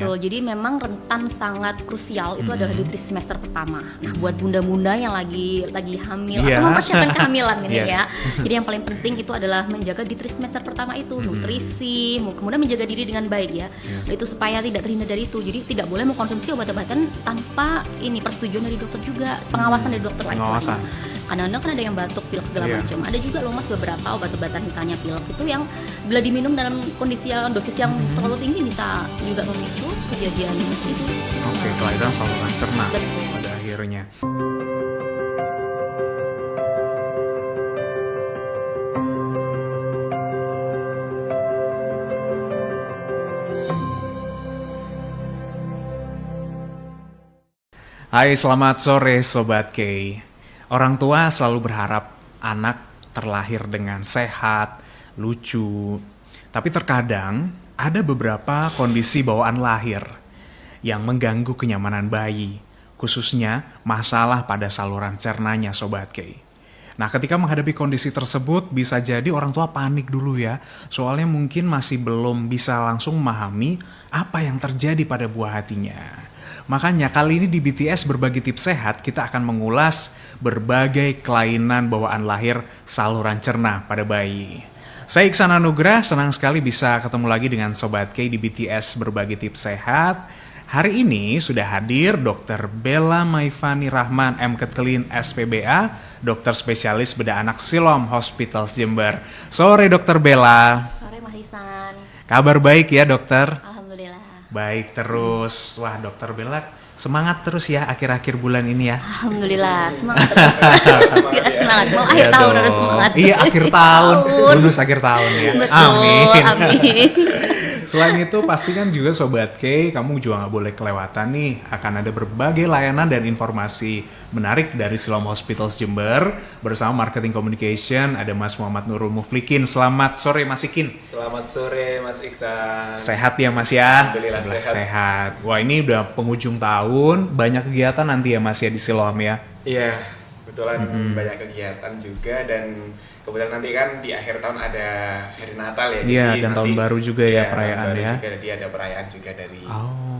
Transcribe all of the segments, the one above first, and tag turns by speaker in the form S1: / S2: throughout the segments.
S1: Betul, jadi memang rentan sangat krusial itu adalah di trimester pertama. Nah, buat bunda-bunda yang lagi hamil atau mempersiapkan kehamilan ini ya. Jadi yang paling penting itu adalah menjaga di trimester pertama itu nutrisi, kemudian menjaga diri dengan baik ya. Itu supaya tidak terhindar dari itu. Jadi tidak boleh mengkonsumsi obat-obatan tanpa ini persetujuan dari dokter juga, pengawasan dari dokter lah istilahnya. Kadang-kadang kan ada yang batuk, pilek segala macam. Ada juga loh Mas beberapa obat-obatan misalnya pilek itu yang bila diminum dalam kondisi yang dosis yang terlalu tinggi bisa juga memicu kejadian itu.
S2: Oke, kelainan saluran cerna pada akhirnya. Hai, selamat sore Sobat K. Orang tua selalu berharap anak terlahir dengan sehat, lucu. Tapi terkadang ada beberapa kondisi bawaan lahir yang mengganggu kenyamanan bayi, khususnya masalah pada saluran cernanya Sobat K. Nah, ketika menghadapi kondisi tersebut bisa jadi orang tua panik dulu ya, soalnya mungkin masih belum bisa langsung memahami apa yang terjadi pada buah hatinya. Makanya kali ini di BTS Berbagi Tips Sehat kita akan mengulas berbagai kelainan bawaan lahir saluran cerna pada bayi. Saya Iksan Anugrah, senang sekali bisa ketemu lagi dengan Sobat K di BTS Berbagi Tips Sehat. Hari ini sudah hadir Dr. Bella Maifani Rahman, M.Ket Clean SPBA, dokter spesialis bedah anak Siloam Hospitals Jember. Sore Dr. Bella.
S1: Sore Mas Ihsan.
S2: Kabar baik ya dokter?
S1: Alhamdulillah.
S2: Baik terus. Wah, Dokter Bella semangat terus ya akhir-akhir bulan ini ya.
S1: Alhamdulillah, semangat terus. Kita semangat. Mau akhir tahun harus semangat.
S2: Iya, akhir tahun. Lulus akhir tahun ya.
S1: Betul, amin.
S2: Selain itu pastikan juga Sobat K, kamu juga nggak boleh kelewatan nih. Akan ada berbagai layanan dan informasi menarik dari Siloam Hospitals Jember. Bersama Marketing Communication ada Mas Muhammad Nurul Muflikin. Selamat sore Mas Ikin.
S3: Selamat sore Mas Iksan.
S2: Sehat ya Mas ya?
S3: Alhamdulillah
S2: sehat. Wah, ini udah penghujung tahun, banyak kegiatan nanti ya Mas ya di Siloam ya?
S3: Iya, kebetulan banyak kegiatan juga dan kebetulan nanti kan di akhir tahun ada hari Natal ya.
S2: Iya, dan tahun baru juga ya perayaan ya.
S3: Jadi ada perayaan juga dari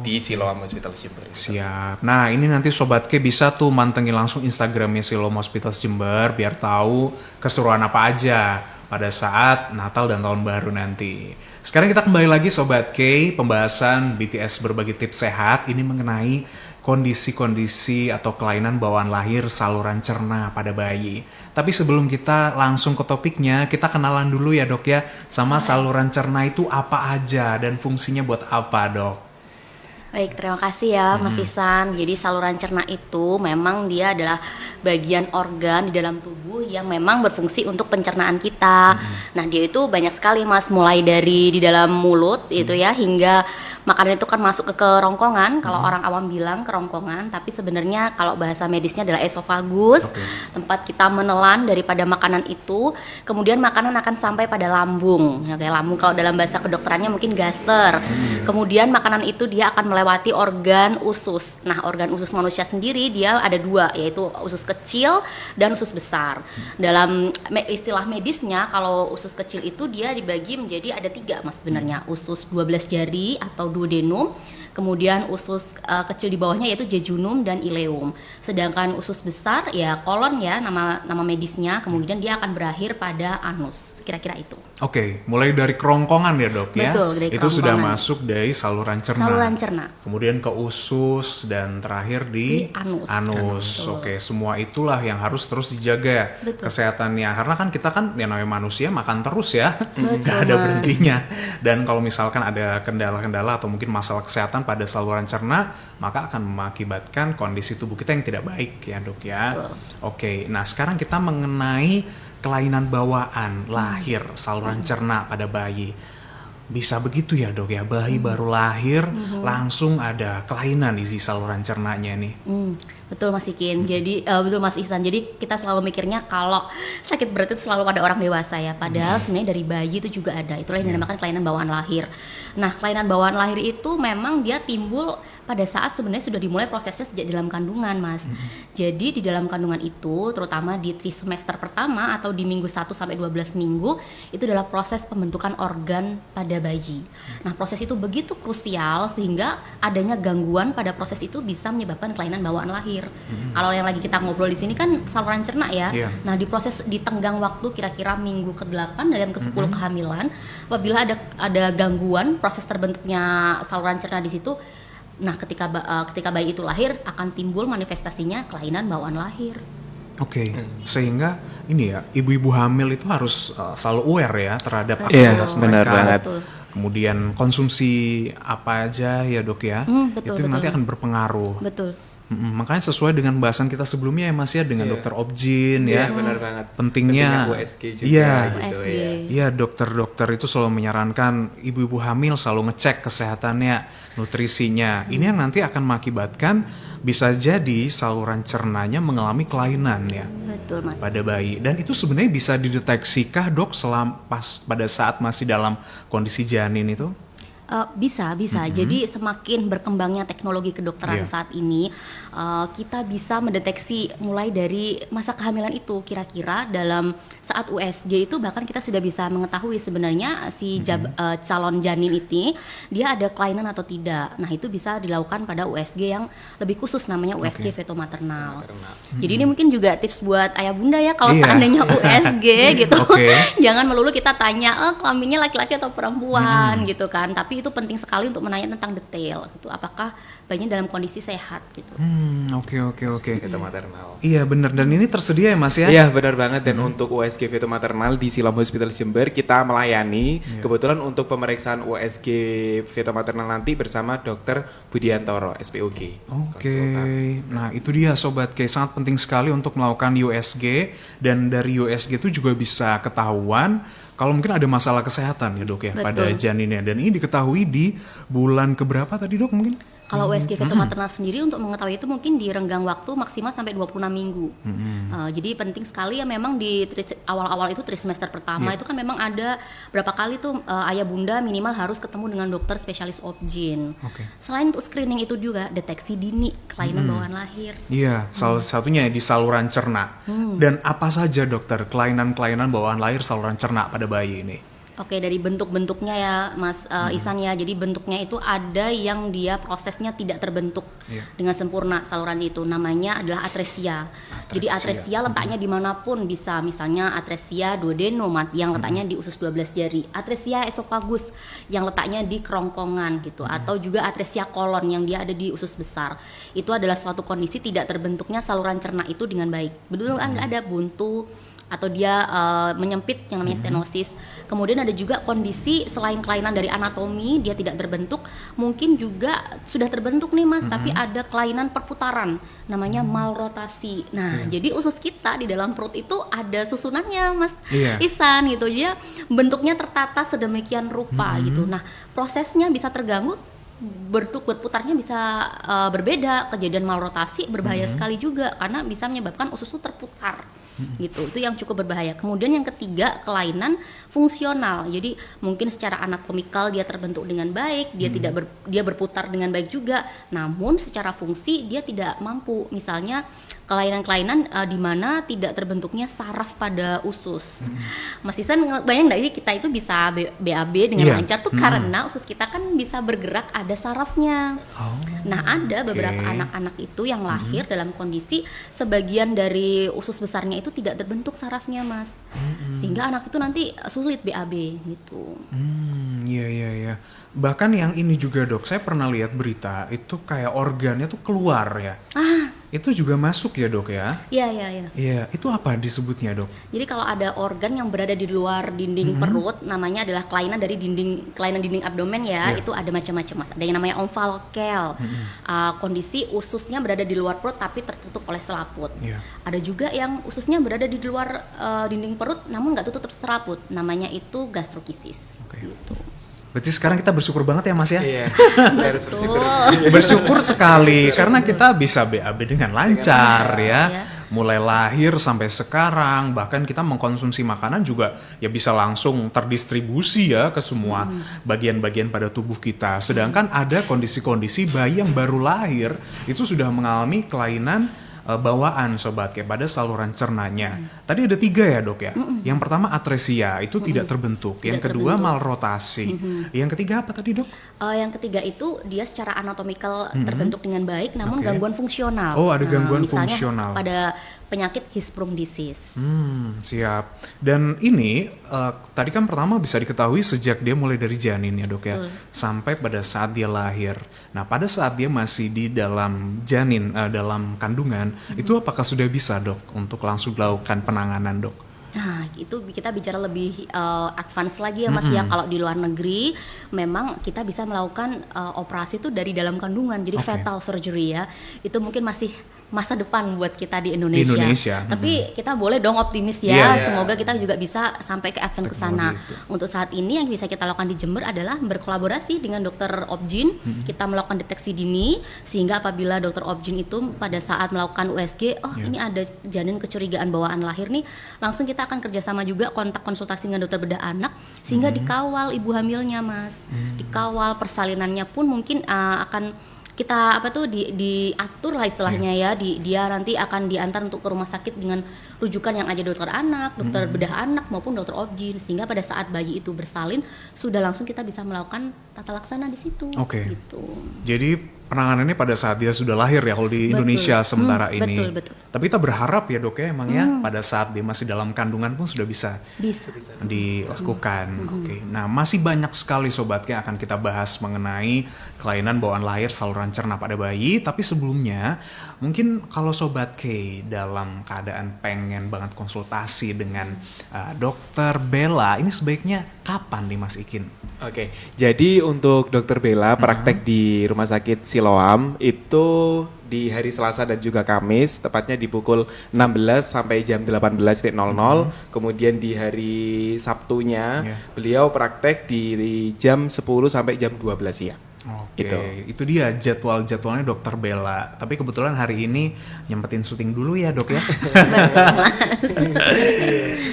S3: di Siloam Hospital Jember.
S2: Siap. Nah, ini nanti Sobat K bisa tuh mantengin langsung Instagramnya Siloam Hospital Jember biar tahu keseruan apa aja pada saat Natal dan tahun baru nanti. Sekarang kita kembali lagi Sobat K, pembahasan BTS Berbagi Tips Sehat ini mengenai kondisi-kondisi atau kelainan bawaan lahir saluran cerna pada bayi. Tapi sebelum kita langsung ke topiknya, kita kenalan dulu ya dok ya, sama saluran cerna itu apa aja dan fungsinya buat apa dok?
S1: Baik, terima kasih ya Mas Ihsan. Jadi saluran cerna itu memang dia adalah bagian organ di dalam tubuh yang memang berfungsi untuk pencernaan kita. Nah, dia itu banyak sekali Mas, mulai dari di dalam mulut itu ya hingga makanan itu kan masuk ke kerongkongan. Kalau orang awam bilang kerongkongan, tapi sebenarnya kalau bahasa medisnya adalah esofagus, tempat kita menelan daripada makanan itu. Kemudian makanan akan sampai pada lambung, ya kayak lambung kalau dalam bahasa kedokterannya mungkin gaster. Kemudian makanan itu dia akan melewati organ usus. Nah, organ usus manusia sendiri dia ada dua, yaitu usus kecil dan usus besar. Dalam istilah medisnya, kalau usus kecil itu dia dibagi menjadi ada 3 Mas sebenarnya, usus 12 jari atau duodenum, kemudian usus kecil di bawahnya yaitu jejunum dan ileum. Sedangkan usus besar ya kolon ya nama medisnya, kemudian dia akan berakhir pada anus. Kira-kira itu.
S2: Oke, mulai dari kerongkongan ya dok ya.
S1: Betul, dari
S2: itu sudah
S1: kerongkongan.
S2: masuk dari saluran cerna.
S1: Saluran cerna.
S2: Kemudian ke usus dan terakhir di anus. Oke, semua itulah yang harus terus dijaga kesehatannya. Karena kan kita kan yang namanya manusia makan terus ya, nggak ada berhentinya. Dan kalau misalkan ada kendala-kendala atau mungkin masalah kesehatan pada saluran cerna, maka akan mengakibatkan kondisi tubuh kita yang tidak baik ya dok ya. Oke, nah sekarang kita mengenai kelainan bawaan lahir saluran cerna pada bayi. Bisa begitu ya dok ya, bayi baru lahir langsung ada kelainan di saluran cernanya nih.
S1: Betul Mas Ikin. Jadi betul Mas Ihsan. Jadi kita selalu mikirnya kalau sakit berat itu selalu pada orang dewasa ya. Padahal sebenarnya dari bayi itu juga ada. Itulah yang dinamakan kelainan bawaan lahir. Nah, kelainan bawaan lahir itu memang dia timbul pada saat sebenarnya sudah dimulai prosesnya sejak dalam kandungan, Mas. Jadi di dalam kandungan itu, terutama di trimester pertama atau di minggu 1 sampai 12 minggu, itu adalah proses pembentukan organ pada bayi. Nah, proses itu begitu krusial sehingga adanya gangguan pada proses itu bisa menyebabkan kelainan bawaan lahir. Kalau yang lagi kita ngobrol di sini kan saluran cerna ya.
S2: Iya.
S1: Nah, di proses di tenggang waktu kira-kira minggu ke-8 dan ke-10 kehamilan, apabila ada gangguan proses terbentuknya saluran cerna di situ. Nah, ketika bayi itu lahir akan timbul manifestasinya kelainan bawaan lahir.
S2: Oke, sehingga ini ya, ibu-ibu hamil itu harus selalu aware ya terhadap
S3: Iya,
S2: aktivitas
S3: benar
S2: mereka.
S3: banget.
S1: Betul.
S2: Kemudian konsumsi apa aja ya dok ya,
S1: Betul,
S2: itu
S1: betul,
S2: nanti
S1: Mas.
S2: akan berpengaruh.
S1: Betul.
S2: Makanya sesuai dengan bahasan kita sebelumnya ya Mas ya, dengan
S3: Iya.
S2: dokter Obgyn ya.
S3: Iya, benar banget.
S2: Pentingnya
S3: USG juga
S2: iya.
S3: gitu
S1: USG.
S3: ya.
S2: Iya, dokter-dokter itu selalu menyarankan ibu-ibu hamil selalu ngecek kesehatannya, nutrisinya. Ini yang nanti akan mengakibatkan bisa jadi saluran cernanya mengalami kelainan ya
S1: Betul, Mas.
S2: pada bayi. Dan itu sebenarnya bisa dideteksikah dok pada saat masih dalam kondisi janin itu?
S1: Bisa. Jadi semakin berkembangnya teknologi kedokteran
S2: Iya.
S1: saat ini, kita bisa mendeteksi mulai dari masa kehamilan itu. Kira-kira dalam saat USG itu bahkan kita sudah bisa mengetahui sebenarnya si calon janin ini dia ada kelainan atau tidak. Nah, itu bisa dilakukan pada USG yang lebih khusus, namanya USG fetomaternal. Jadi ini mungkin juga tips buat ayah bunda ya, kalau
S2: Iya.
S1: seandainya USG gitu.
S2: Oke.
S1: Jangan melulu kita tanya kelaminnya laki-laki atau perempuan gitu kan, tapi itu penting sekali untuk menanya tentang detail gitu, apakah bayinya dalam kondisi sehat gitu.
S2: Oke.
S3: Feto maternal.
S2: Iya benar, dan ini tersedia ya Mas ya?
S3: Iya, benar banget. Dan untuk USG feto maternal di Siloam Hospital Jember kita melayani. Kebetulan untuk pemeriksaan USG feto maternal nanti bersama Dr. Budiantoro SPOG.
S2: Oke,
S3: konsultan.
S2: nah itu dia Sobat K, sangat penting sekali untuk melakukan USG, dan dari USG itu juga bisa ketahuan kalau mungkin ada masalah kesehatan ya dok ya.
S1: Betul.
S2: Pada janinnya, dan ini diketahui di bulan keberapa tadi dok mungkin?
S1: Kalau USG fetomaternal sendiri untuk mengetahui itu mungkin di renggang waktu maksimal sampai 26 minggu. Jadi penting sekali ya memang di awal-awal itu trimester pertama itu kan memang ada berapa kali tuh ayah bunda minimal harus ketemu dengan dokter spesialis Obgyn.
S2: Oke.
S1: Selain untuk screening itu juga deteksi dini kelainan bawaan lahir.
S2: Iya, salah satunya di saluran cerna. Dan apa saja dokter kelainan-kelainan bawaan lahir saluran cerna pada bayi ini?
S1: Oke, dari bentuk-bentuknya ya Mas Ihsan ya. Jadi bentuknya itu ada yang dia prosesnya tidak terbentuk dengan sempurna saluran itu. Namanya adalah atresia. Jadi atresia letaknya dimanapun bisa. Misalnya atresia duodenum yang letaknya di usus 12 jari. Atresia esophagus yang letaknya di kerongkongan gitu. Atau juga atresia kolon yang dia ada di usus besar. Itu adalah suatu kondisi tidak terbentuknya saluran cerna itu dengan baik. Betul nggak ada buntu atau dia menyempit yang namanya stenosis. Kemudian ada juga kondisi selain kelainan dari anatomi dia tidak terbentuk, mungkin juga sudah terbentuk nih Mas, tapi ada kelainan perputaran namanya malrotasi. Nah, jadi usus kita di dalam perut itu ada susunannya Mas Ihsan gitu. Dia bentuknya tertata sedemikian rupa gitu. Nah, prosesnya bisa terganggu, bentuk berputarnya bisa berbeda. Kejadian malrotasi berbahaya sekali juga karena bisa menyebabkan usus itu terputar gitu. Itu yang cukup berbahaya. Kemudian yang ketiga, kelainan fungsional. Jadi mungkin secara anatomikal dia terbentuk dengan baik, dia dia berputar dengan baik juga, namun secara fungsi dia tidak mampu. Misalnya kelainan-kelainan di mana tidak terbentuknya saraf pada usus. Mas Ihsan bayang nggak ini kita itu bisa BAB dengan lancar tuh karena usus kita kan bisa bergerak, ada sarafnya. Nah, ada beberapa anak-anak itu yang lahir dalam kondisi sebagian dari usus besarnya itu tidak terbentuk sarafnya Mas, sehingga anak itu nanti sulit BAB gitu.
S2: Iya. Bahkan yang ini juga dok, saya pernah lihat berita itu kayak organnya tuh keluar ya. Itu juga masuk ya dok ya?
S1: Iya.
S2: Iya, itu apa disebutnya dok?
S1: Jadi kalau ada organ yang berada di luar dinding perut, namanya adalah kelainan dari kelainan dinding abdomen ya. Itu ada macam-macam Mas. Ada yang namanya omfalokel, kondisi ususnya berada di luar perut tapi tertutup oleh selaput. Ada juga yang ususnya berada di luar dinding perut namun nggak tertutup selaput, namanya itu gastrokisis. Gitu.
S2: Berarti sekarang kita bersyukur banget ya Mas ya.
S3: Iya. Harus bersyukur.
S2: Bersyukur sekali karena kita bisa BAB dengan lancar ya.
S1: Iya.
S2: Mulai lahir sampai sekarang, bahkan kita mengkonsumsi makanan juga ya bisa langsung terdistribusi ya ke semua bagian-bagian pada tubuh kita. Sedangkan ada kondisi-kondisi bayi yang baru lahir itu sudah mengalami kelainan bawaan sobat kayak pada saluran cernanya. Tadi ada 3 ya dok ya. Yang pertama atresia itu tidak terbentuk. Yang
S1: Tidak
S2: kedua
S1: terbentuk.
S2: malrotasi. Yang ketiga apa tadi dok?
S1: Yang ketiga itu dia secara anatomikal terbentuk dengan baik, namun
S2: Oke.
S1: gangguan fungsional.
S2: Oh, ada gangguan
S1: misalnya
S2: fungsional.
S1: pada penyakit Hirschsprung disease.
S2: Siap. Dan ini tadi kan pertama bisa diketahui sejak dia mulai dari janin ya dok ya,
S1: Betul.
S2: sampai pada saat dia lahir. Nah pada saat dia masih di dalam janin, dalam kandungan, itu apakah sudah bisa dok untuk langsung melakukan penanganan dok?
S1: Nah, itu kita bicara lebih advance lagi ya Mas ya. Kalau di luar negeri memang kita bisa melakukan operasi itu dari dalam kandungan. Jadi
S2: Oke.
S1: fetal surgery ya. Itu mungkin masih masa depan buat kita di Indonesia.
S2: Indonesia,
S1: Tapi kita boleh dong optimis ya.
S2: Iya.
S1: Semoga kita juga bisa sampai ke advance ke sana.
S2: Teknologi itu.
S1: Untuk saat ini yang bisa kita lakukan di Jember adalah berkolaborasi dengan dokter Obgyn. Kita melakukan deteksi dini sehingga apabila dokter Obgyn itu pada saat melakukan USG,
S2: Iya.
S1: ini ada janin kecurigaan bawaan lahir nih, langsung kita akan kerjasama juga kontak konsultasi dengan dokter bedah anak sehingga dikawal ibu hamilnya Mas, dikawal persalinannya pun mungkin akan kita diatur lah istilahnya ya, dia nanti akan diantar untuk ke rumah sakit dengan rujukan yang ada dokter anak, dokter bedah anak maupun dokter Obgyn, sehingga pada saat bayi itu bersalin sudah langsung kita bisa melakukan tata laksana di situ.
S2: Oke.
S1: Gitu.
S2: Jadi penanganannya pada saat dia sudah lahir ya kalau di
S1: Betul.
S2: Indonesia sementara ini.
S1: Betul.
S2: Tapi kita berharap ya dok ya emang ya pada saat dia masih dalam kandungan pun sudah bisa
S1: Bisa.
S2: dilakukan. Oke. Nah, masih banyak sekali sobat yang akan kita bahas mengenai kelainan bawaan lahir saluran cerna pada bayi, tapi sebelumnya mungkin kalau sobat K dalam keadaan pengen banget konsultasi dengan dokter Bella, ini sebaiknya kapan nih Mas Ikin?
S3: Oke, jadi untuk Dokter Bella praktek di Rumah Sakit Siloam itu di hari Selasa dan juga Kamis, tepatnya di pukul 16 sampai jam 18.00. Kemudian di hari Sabtunya beliau praktek di jam 10 sampai jam 12 siang.
S2: Oke,
S3: Gitu.
S2: itu dia jadwalnya Dokter Bella. Tapi kebetulan hari ini nyempetin syuting dulu ya dok ya.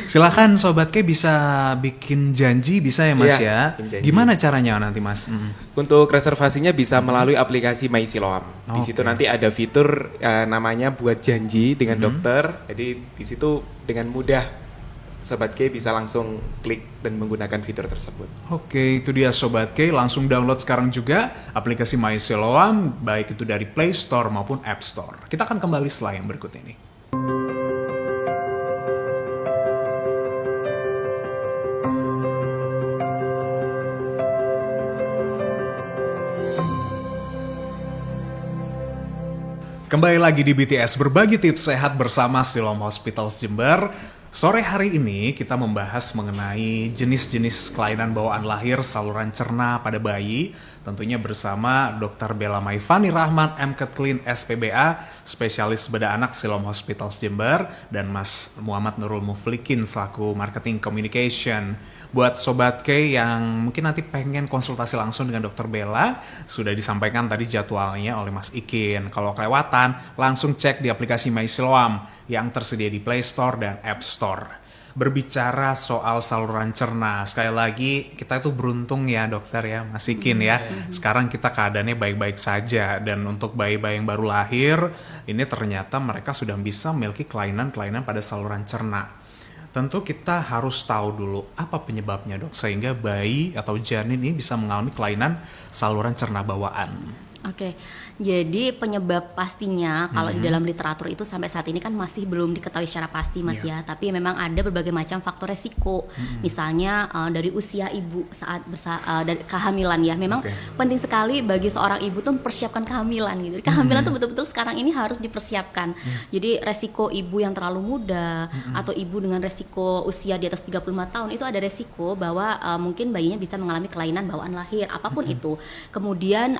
S2: Silakan sobat K bisa bikin janji bisa ya Mas
S3: Iya,
S2: ya.
S3: bikin janji.
S2: Gimana caranya nanti Mas?
S3: Untuk reservasinya bisa melalui aplikasi My Siloam. Di situ
S2: Oke.
S3: nanti ada fitur namanya buat janji dengan dokter. Jadi di situ dengan mudah Sobat K bisa langsung klik dan menggunakan fitur tersebut.
S2: Oke, itu dia Sobat K. Langsung download sekarang juga aplikasi My Siloam, baik itu dari Play Store maupun App Store. Kita akan kembali setelah yang berikut ini. Kembali lagi di BTS Berbagi Tips Sehat bersama Siloam Hospitals Jember. Sore hari ini kita membahas mengenai jenis-jenis kelainan bawaan lahir saluran cerna pada bayi, tentunya bersama Dr. Bella Maifani Rahman, MKet Clean SPBA, spesialis bedah anak Siloam Hospitals Jember, dan Mas Muhammad Nurul Muflikin selaku Marketing Communication. Buat Sobat K yang mungkin nanti pengen konsultasi langsung dengan Dr. Bella, sudah disampaikan tadi jadwalnya oleh Mas Ikin. Kalau kelewatan, langsung cek di aplikasi My Siloam yang tersedia di Play Store dan App Store. Berbicara soal saluran cerna, sekali lagi kita itu beruntung ya dokter ya, Mas Ikin ya. Sekarang kita keadaannya baik-baik saja, dan untuk bayi-bayi yang baru lahir, ini ternyata mereka sudah bisa memiliki kelainan-kelainan pada saluran cerna. Tentu kita harus tahu dulu apa penyebabnya dok, sehingga bayi atau janin ini bisa mengalami kelainan saluran cerna bawaan.
S1: Oke, jadi penyebab pastinya kalau di dalam literatur itu sampai saat ini kan masih belum diketahui secara pasti Mas ya. Tapi memang ada berbagai macam faktor resiko. Misalnya dari usia ibu saat dari kehamilan ya. Memang penting sekali bagi seorang ibu tuh mempersiapkan kehamilan gitu. Kehamilan tuh betul-betul sekarang ini harus dipersiapkan. Jadi resiko ibu yang terlalu muda atau ibu dengan resiko usia di atas 35 tahun itu ada resiko bahwa mungkin bayinya bisa mengalami kelainan bawaan lahir apapun itu. Kemudian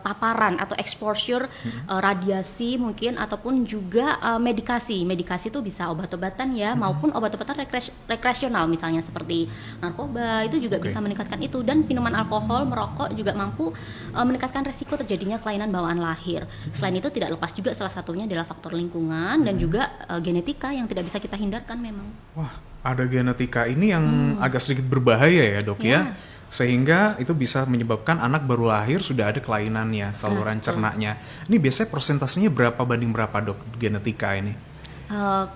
S1: papa paparan atau exposure radiasi mungkin ataupun juga medikasi itu bisa obat-obatan ya maupun obat-obatan rekreasional misalnya seperti narkoba itu juga bisa meningkatkan itu, dan minuman alkohol, merokok juga mampu meningkatkan resiko terjadinya kelainan bawaan lahir. Selain itu tidak lepas juga salah satunya adalah faktor lingkungan dan juga genetika yang tidak bisa kita hindarkan memang.
S2: Wah, ada genetika ini yang agak sedikit berbahaya ya dok ya, sehingga itu bisa menyebabkan anak baru lahir sudah ada kelainannya, saluran cernanya. Ini biasanya persentasenya berapa banding berapa dok genetika ini?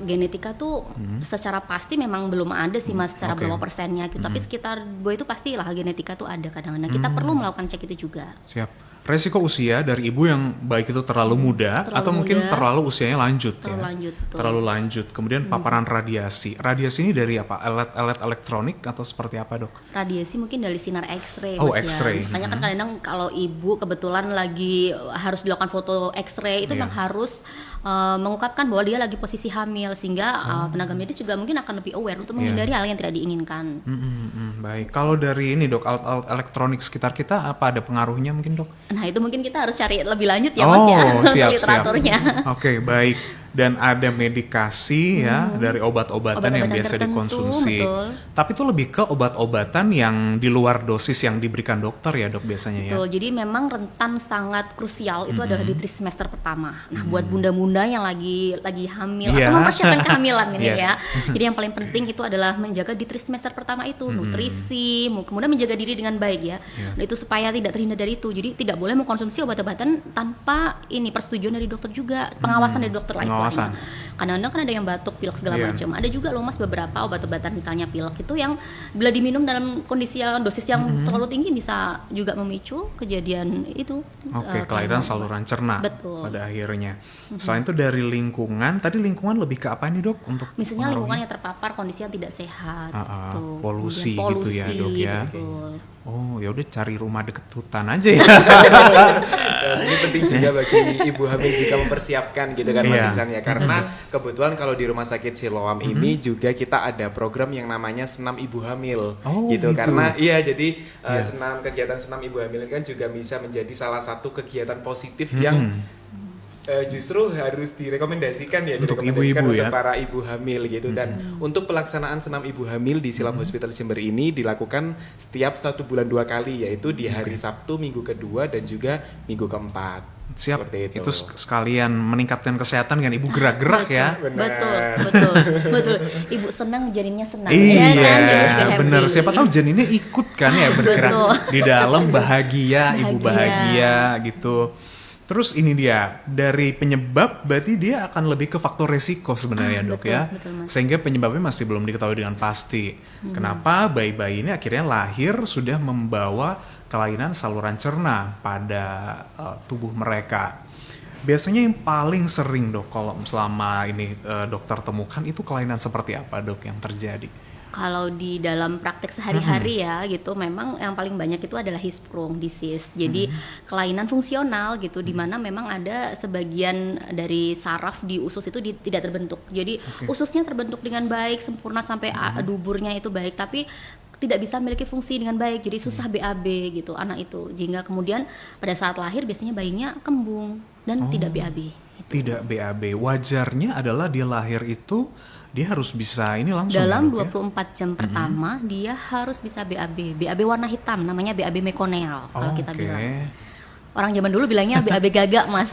S1: Genetika tuh secara pasti memang belum ada sih mas secara berapa persennya gitu, tapi sekitar itu pastilah genetika tuh ada kadang-kadang. Kita perlu melakukan cek itu juga.
S2: Siap. Resiko usia dari ibu yang baik itu terlalu muda atau mungkin terlalu usianya lanjut terlalu lanjut. Kemudian paparan radiasi ini dari apa? Alat elektronik atau seperti apa dok?
S1: Radiasi mungkin dari sinar X-ray
S2: X-ray.
S1: ya. Makanya kan kadang-kadang kalau ibu kebetulan lagi harus dilakukan foto X-ray itu memang harus mengungkapkan bahwa dia lagi posisi hamil, sehingga tenaga medis juga mungkin akan lebih aware untuk menghindari hal yang tidak diinginkan.
S2: Baik, kalau dari ini dok, alat elektronik sekitar kita apa ada pengaruhnya mungkin dok?
S1: Nah itu mungkin kita harus cari lebih lanjut ya mas ya untuk literaturnya.
S2: Oke, baik. Dan ada medikasi ya dari obat-obatan yang biasa dikonsumsi. Betul. Tapi itu lebih ke obat-obatan yang di luar dosis yang diberikan dokter ya dok biasanya ya.
S1: Betul. Jadi memang rentan sangat krusial itu adalah di trimester pertama. Nah buat bunda-bunda yang lagi hamil atau mempersiapkan kehamilan ini ya. Jadi yang paling penting itu adalah menjaga di trimester pertama itu nutrisi, kemudian menjaga diri dengan baik ya. Nah, itu supaya tidak terhindar dari itu. Jadi tidak boleh mengkonsumsi obat-obatan tanpa ini persetujuan dari dokter juga, pengawasan dari dokter lain. Kadang-kadang kan ada yang batuk, pilek segala macam. Ada juga loh mas beberapa obat-obatan misalnya pilek itu yang bila diminum dalam kondisi dosis yang terlalu tinggi bisa juga memicu kejadian itu.
S2: Kelainan saluran cerna.
S1: Betul.
S2: Pada akhirnya. Selain itu dari lingkungan, tadi lingkungan lebih ke apa nih dok? Untuk
S1: misalnya lingkungan yang terpapar kondisi yang tidak sehat. Gitu.
S2: Polusi gitu ya dok ya.
S1: Betul.
S2: Oh ya udah cari rumah deket hutan aja ya.
S3: Ini penting juga bagi ibu hamil jika mempersiapkan gitu kan Mas Iksan ya, karena kebetulan kalau di Rumah Sakit Siloam ini juga kita ada program yang namanya Senam Ibu Hamil gitu. Karena jadi kegiatan senam ibu hamil ini kan juga bisa menjadi salah satu kegiatan positif yang justru harus direkomendasikan ya untuk ibu-ibu ya, para ibu hamil gitu. Dan untuk pelaksanaan senam ibu hamil di Siloam Hospital Jember ini dilakukan setiap 1 bulan 2 kali, yaitu di hari Sabtu minggu kedua dan juga minggu keempat.
S2: Siap, itu sekalian meningkatkan kesehatan kan ibu, gerak-gerak ya.
S1: Betul. Ibu senang janinnya senang.
S2: Iya,
S1: kan?
S2: bener. Siapa tahu janinnya ikut kan ya bergerak di dalam bahagia, ibu bahagia gitu. Terus ini dia, dari penyebab berarti dia akan lebih ke faktor resiko sebenarnya dok ya. Betul, sehingga penyebabnya masih belum diketahui dengan pasti. Kenapa bayi-bayi ini akhirnya lahir sudah membawa kelainan saluran cerna pada tubuh mereka. Biasanya yang paling sering dok kalau selama ini dokter temukan itu kelainan seperti apa dok yang terjadi?
S1: Kalau di dalam praktek sehari-hari ya gitu, memang yang paling banyak itu adalah Hirschsprung disease. Jadi kelainan fungsional gitu, di mana memang ada sebagian dari saraf di usus itu tidak terbentuk. Jadi ususnya terbentuk dengan baik, sempurna sampai duburnya itu baik, tapi tidak bisa memiliki fungsi dengan baik. Jadi susah BAB gitu anak itu. Sehingga kemudian pada saat lahir biasanya bayinya kembung dan tidak BAB. Gitu. Tidak
S2: BAB. Wajarnya adalah dia lahir itu dia harus bisa ini langsung
S1: dalam 24 jam pertama dia harus bisa BAB warna hitam, namanya BAB mekoneal kalau kita bilang. Orang zaman dulu bilangnya BAB gagak mas.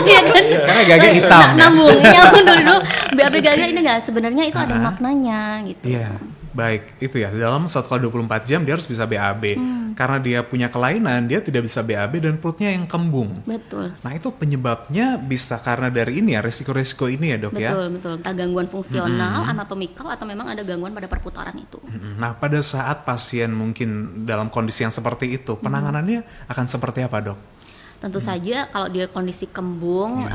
S2: Ya kan? Karena gagak hitam.
S1: Nyambung dulu. BAB gagak ini enggak, sebenarnya itu ada maknanya gitu.
S2: Iya. Baik, itu ya. Dalam 1x24 jam dia harus bisa BAB. Karena dia punya kelainan, dia tidak bisa BAB dan perutnya yang kembung.
S1: Betul.
S2: Nah, itu penyebabnya bisa karena dari ini ya, resiko-resiko ini ya, Dok ya.
S1: Betul. Entah gangguan fungsional, anatomikal atau memang ada gangguan pada perputaran itu.
S2: Nah, pada saat pasien mungkin dalam kondisi yang seperti itu, penanganannya akan seperti apa, Dok?
S1: Tentu saja kalau dia kondisi kembung,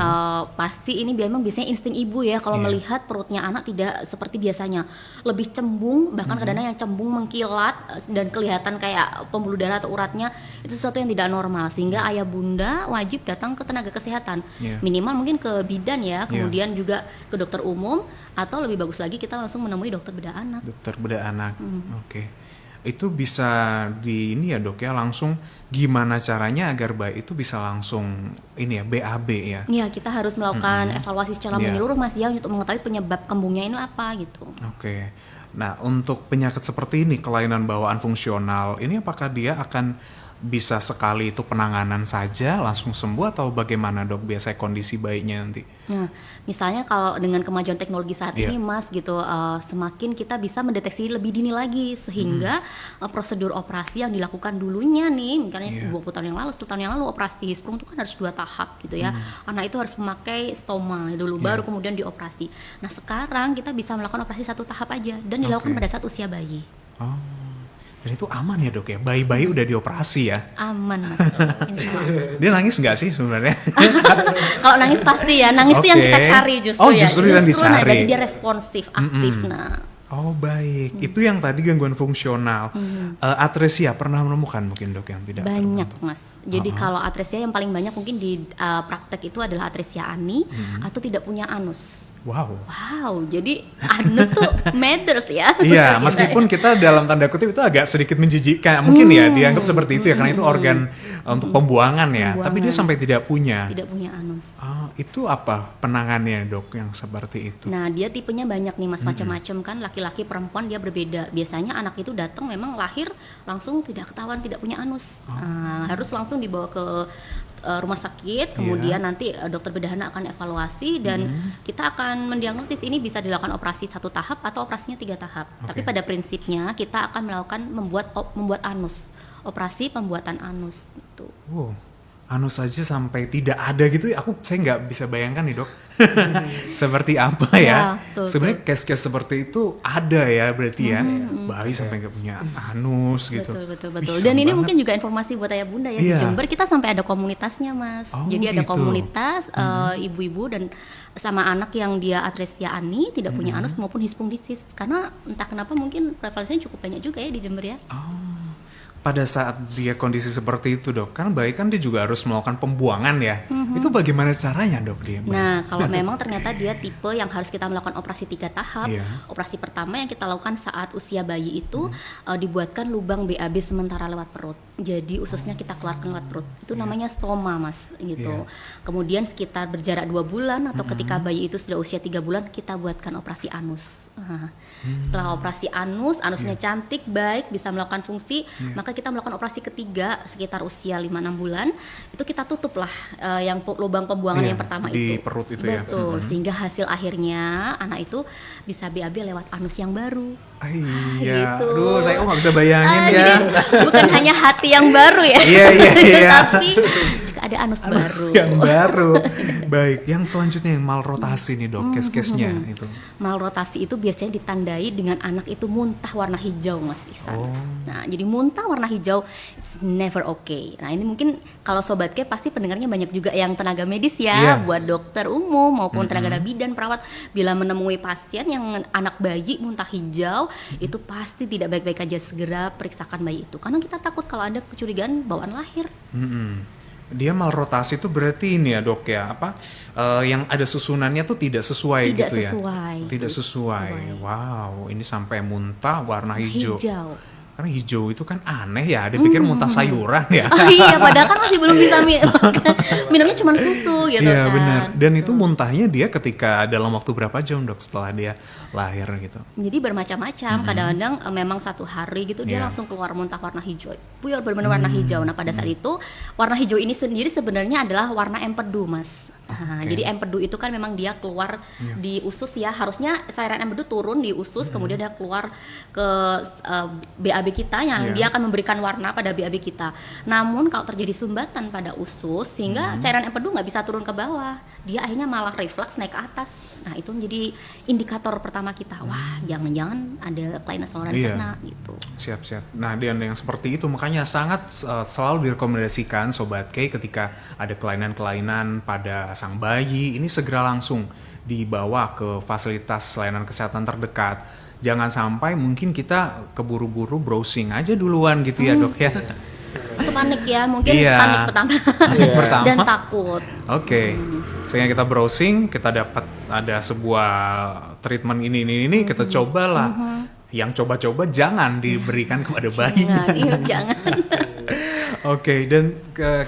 S1: pasti ini biasanya insting ibu ya kalau melihat perutnya anak tidak seperti biasanya, lebih cembung, bahkan kadang-kadang yang cembung mengkilat dan kelihatan kayak pembuluh darah atau uratnya, itu sesuatu yang tidak normal, sehingga ayah bunda wajib datang ke tenaga kesehatan, minimal mungkin ke bidan ya, kemudian juga ke dokter umum, atau lebih bagus lagi kita langsung menemui dokter bedah anak.
S2: Dokter bedah anak, oke. itu bisa di ini ya dok ya, langsung gimana caranya agar bayi itu bisa langsung ini ya BAB ya?
S1: Ya, kita harus melakukan evaluasi secara
S2: Iya.
S1: menyeluruh Mas ya untuk mengetahui penyebab kembungnya ini apa gitu.
S2: Oke. Nah, untuk penyakit seperti ini, kelainan bawaan fungsional, ini apakah dia akan bisa sekali itu penanganan saja langsung sembuh atau bagaimana dok biasanya kondisi bayinya nanti?
S1: Nah, misalnya kalau dengan kemajuan teknologi saat
S2: Iya.
S1: ini Mas gitu, semakin kita bisa mendeteksi lebih dini lagi sehingga prosedur operasi yang dilakukan dulunya nih, misalnya
S2: Iya.
S1: 20 tahun yang lalu, 10 tahun yang lalu operasi sprung itu kan harus 2 tahap gitu ya. Anak itu harus memakai stoma dulu
S2: Iya.
S1: baru kemudian dioperasi. Nah, sekarang kita bisa melakukan operasi 1 tahap aja dan dilakukan
S2: Oke.
S1: pada saat usia bayi.
S2: Oh, dan itu aman ya dok ya? Bayi-bayi udah dioperasi ya?
S1: Aman Mas. Insya Allah.
S2: Dia nangis nggak sih sebenarnya?
S1: Kalau nangis pasti ya, nangis itu yang
S2: Oke.
S1: kita cari justru
S2: Oh,
S1: ya.
S2: justru yang
S1: Nah,
S2: dicari.
S1: jadi dia responsif, aktif. Nah,
S2: Oh baik, itu yang tadi gangguan fungsional. Atresia pernah menemukan mungkin dok yang tidak
S1: banyak
S2: terbentuk?
S1: Mas. Jadi kalau atresia yang paling banyak mungkin di praktek itu adalah atresia ani atau tidak punya anus.
S2: Wow.
S1: Wow, jadi anus tuh matters ya.
S2: Iya,
S1: Kita
S2: meskipun
S1: ya.
S2: kita dalam tanda kutip itu agak sedikit menjijikkan, mungkin ya dianggap seperti itu ya, karena itu organ untuk pembuangan ya. Tapi dia
S1: Pembuangan.
S2: sampai tidak punya.
S1: Tidak punya anus.
S2: Ah, itu apa penanganannya dok yang seperti itu?
S1: Nah, dia tipenya banyak nih Mas, macam-macam kan, laki-laki perempuan dia berbeda. Biasanya anak itu datang memang lahir langsung tidak ketahuan tidak punya anus. Harus langsung dibawa ke rumah sakit, kemudian nanti dokter bedah anak akan evaluasi dan kita akan mendiagnosis ini bisa dilakukan operasi 1 tahap atau operasinya 3 tahap. Tapi pada prinsipnya kita akan melakukan membuat anus, operasi pembuatan anus itu.
S2: Wow, anus saja sampai tidak ada gitu, saya nggak bisa bayangkan nih dok. Seperti apa
S1: Ya,
S2: ya?
S1: betul,
S2: Sebenarnya case-case seperti itu ada ya berarti ya, bayi sampai nggak punya anus gitu.
S1: Betul.
S2: Wih,
S1: Dan
S2: serem
S1: ini
S2: banget.
S1: mungkin juga informasi buat ayah bunda ya.
S2: Iya.
S1: Di Jember kita sampai ada komunitasnya Mas.
S2: Oh,
S1: Jadi ada
S2: gitu.
S1: komunitas ibu-ibu dan sama anak yang dia atresia ani, tidak punya anus maupun hispungdisis. Karena entah kenapa mungkin prevalensinya cukup banyak juga ya di Jember ya.
S2: Pada saat dia kondisi seperti itu dok, kan bayi kan dia juga harus melakukan pembuangan ya. Itu bagaimana caranya dok dia?
S1: Nah, kalau memang ternyata dia tipe yang harus kita melakukan operasi 3 tahap.
S2: Iya.
S1: Operasi pertama yang kita lakukan saat usia bayi itu dibuatkan lubang BAB sementara lewat perut. Jadi ususnya kita keluarkan lewat perut. Itu namanya stoma, Mas, gitu.
S2: Iya.
S1: Kemudian sekitar berjarak 2 bulan atau ketika bayi itu sudah usia 3 bulan kita buatkan operasi anus. Setelah operasi anusnya cantik, baik, bisa melakukan fungsi, maka kita melakukan operasi ketiga sekitar usia 5-6 bulan. Itu kita tutup lah yang lubang pembuangan
S2: Iya,
S1: yang pertama
S2: di
S1: itu.
S2: perut itu ya.
S1: Betul, sehingga hasil akhirnya anak itu bisa BAB lewat anus yang baru.
S2: Iya,
S1: gitu.
S2: aduh saya kok nggak bisa bayangin ya.
S1: Jadi bukan hanya hati yang baru ya,
S2: Iya.
S1: tapi juga ada anus baru.
S2: Yang baru. Baik, yang selanjutnya yang malrotasi nih dok, case-case-nya itu.
S1: Malrotasi itu biasanya ditandai dengan anak itu muntah warna hijau, Mas Ihsan.
S2: Oh.
S1: Nah, jadi muntah warna hijau it's never okay. Nah, ini mungkin kalau Sobat K pasti pendengarnya banyak juga yang tenaga medis
S2: Iya.
S1: ya, buat dokter umum maupun tenaga bidan, perawat, bila menemui pasien yang anak bayi muntah hijau, itu pasti tidak baik-baik aja, segera periksakan bayi itu. Karena kita takut kalau ada kecurigaan bawaan lahir.
S2: Dia malrotasi itu berarti ini ya dok ya, yang ada susunannya tuh tidak sesuai
S1: Tidak
S2: gitu ya?
S1: sesuai.
S2: Tidak sesuai. Wow, ini sampai muntah warna hijau. Karena hijau itu kan aneh ya, dipikir muntah sayuran ya.
S1: Oh iya, padahal kan masih belum bisa minumnya cuma susu gitu
S2: Iya
S1: kan.
S2: benar. Dan itu muntahnya dia ketika dalam waktu berapa jam dok setelah dia lahir gitu?
S1: Jadi bermacam-macam. Kadang-kadang memang 1 hari gitu dia
S2: Iya.
S1: langsung keluar muntah warna hijau. Buyar benar-benar warna hijau. Nah, pada saat itu warna hijau ini sendiri sebenarnya adalah warna empedu, Mas. Nah,
S2: Oke.
S1: jadi empedu itu kan memang dia keluar di usus ya. Harusnya cairan empedu turun di usus, kemudian dia keluar ke BAB kita yang
S2: Iya.
S1: dia akan memberikan warna pada BAB kita. Namun kalau terjadi sumbatan pada usus sehingga cairan empedu nggak bisa turun ke bawah, dia akhirnya malah refleks naik ke atas. Nah, itu menjadi indikator pertama kita. Wah, jangan-jangan ada kelainan saluran
S2: Iya.
S1: cerna gitu.
S2: Siap. Nah, dan yang seperti itu makanya sangat selalu direkomendasikan Sobat K ketika ada kelainan-kelainan pada sang bayi, ini segera langsung dibawa ke fasilitas layanan kesehatan terdekat. Jangan sampai mungkin kita keburu-buru browsing aja duluan gitu ya dok ya.
S1: Atau panik ya, mungkin
S2: Iya.
S1: panik pertama.
S2: Pertama.
S1: Dan takut.
S2: Oke, sehingga kita browsing, kita dapat ada sebuah treatment ini, kita cobalah. Yang coba-coba jangan diberikan kepada bayi.
S1: Jangan.
S2: Oke, dan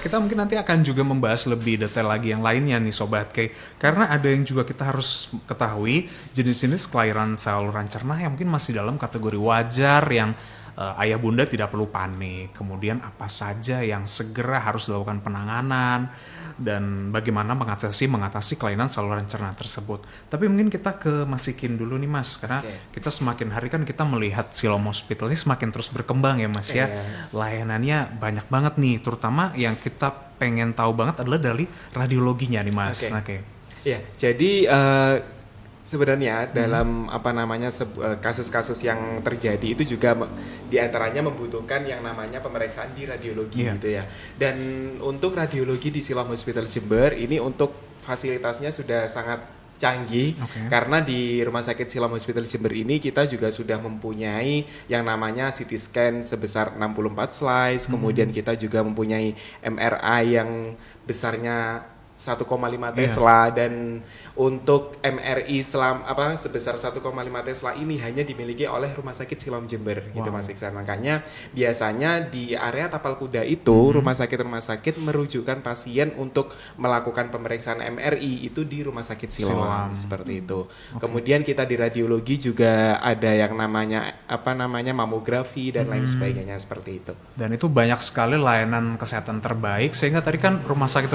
S2: kita mungkin nanti akan juga membahas lebih detail lagi yang lainnya nih Sobat K. Karena ada yang juga kita harus ketahui, jenis-jenis kelainan saluran cerna yang mungkin masih dalam kategori wajar yang ayah bunda tidak perlu panik. Kemudian apa saja yang segera harus dilakukan penanganan dan bagaimana mengatasi kelainan saluran cerna tersebut. Tapi mungkin kita ke Mas Ikin dulu nih Mas, karena kita semakin hari kan kita melihat Siloam Hospital ini semakin terus berkembang ya Mas ya. Layanannya banyak banget nih, terutama yang kita pengen tahu banget adalah dari radiologinya nih Mas.
S3: Ya, jadi sebenarnya dalam kasus-kasus yang terjadi itu juga diantaranya membutuhkan yang namanya pemeriksaan di radiologi gitu ya. Dan untuk radiologi di Siloam Hospital Jember ini untuk fasilitasnya sudah sangat canggih karena di Rumah Sakit Siloam Hospital Jember ini kita juga sudah mempunyai yang namanya CT scan sebesar 64 slice, kemudian kita juga mempunyai MRI yang besarnya 1,5 Tesla dan untuk MRI sebesar 1,5 Tesla ini hanya dimiliki oleh Rumah Sakit Siloam Jember gitu Mas Iksan. Makanya biasanya di area Tapal Kuda itu rumah sakit merujukkan pasien untuk melakukan pemeriksaan MRI itu di Rumah Sakit Siloam seperti itu. Kemudian kita di radiologi juga ada yang namanya mamografi dan lain sebagainya seperti itu. Dan
S2: itu banyak sekali layanan kesehatan terbaik sehingga tadi kan rumah sakit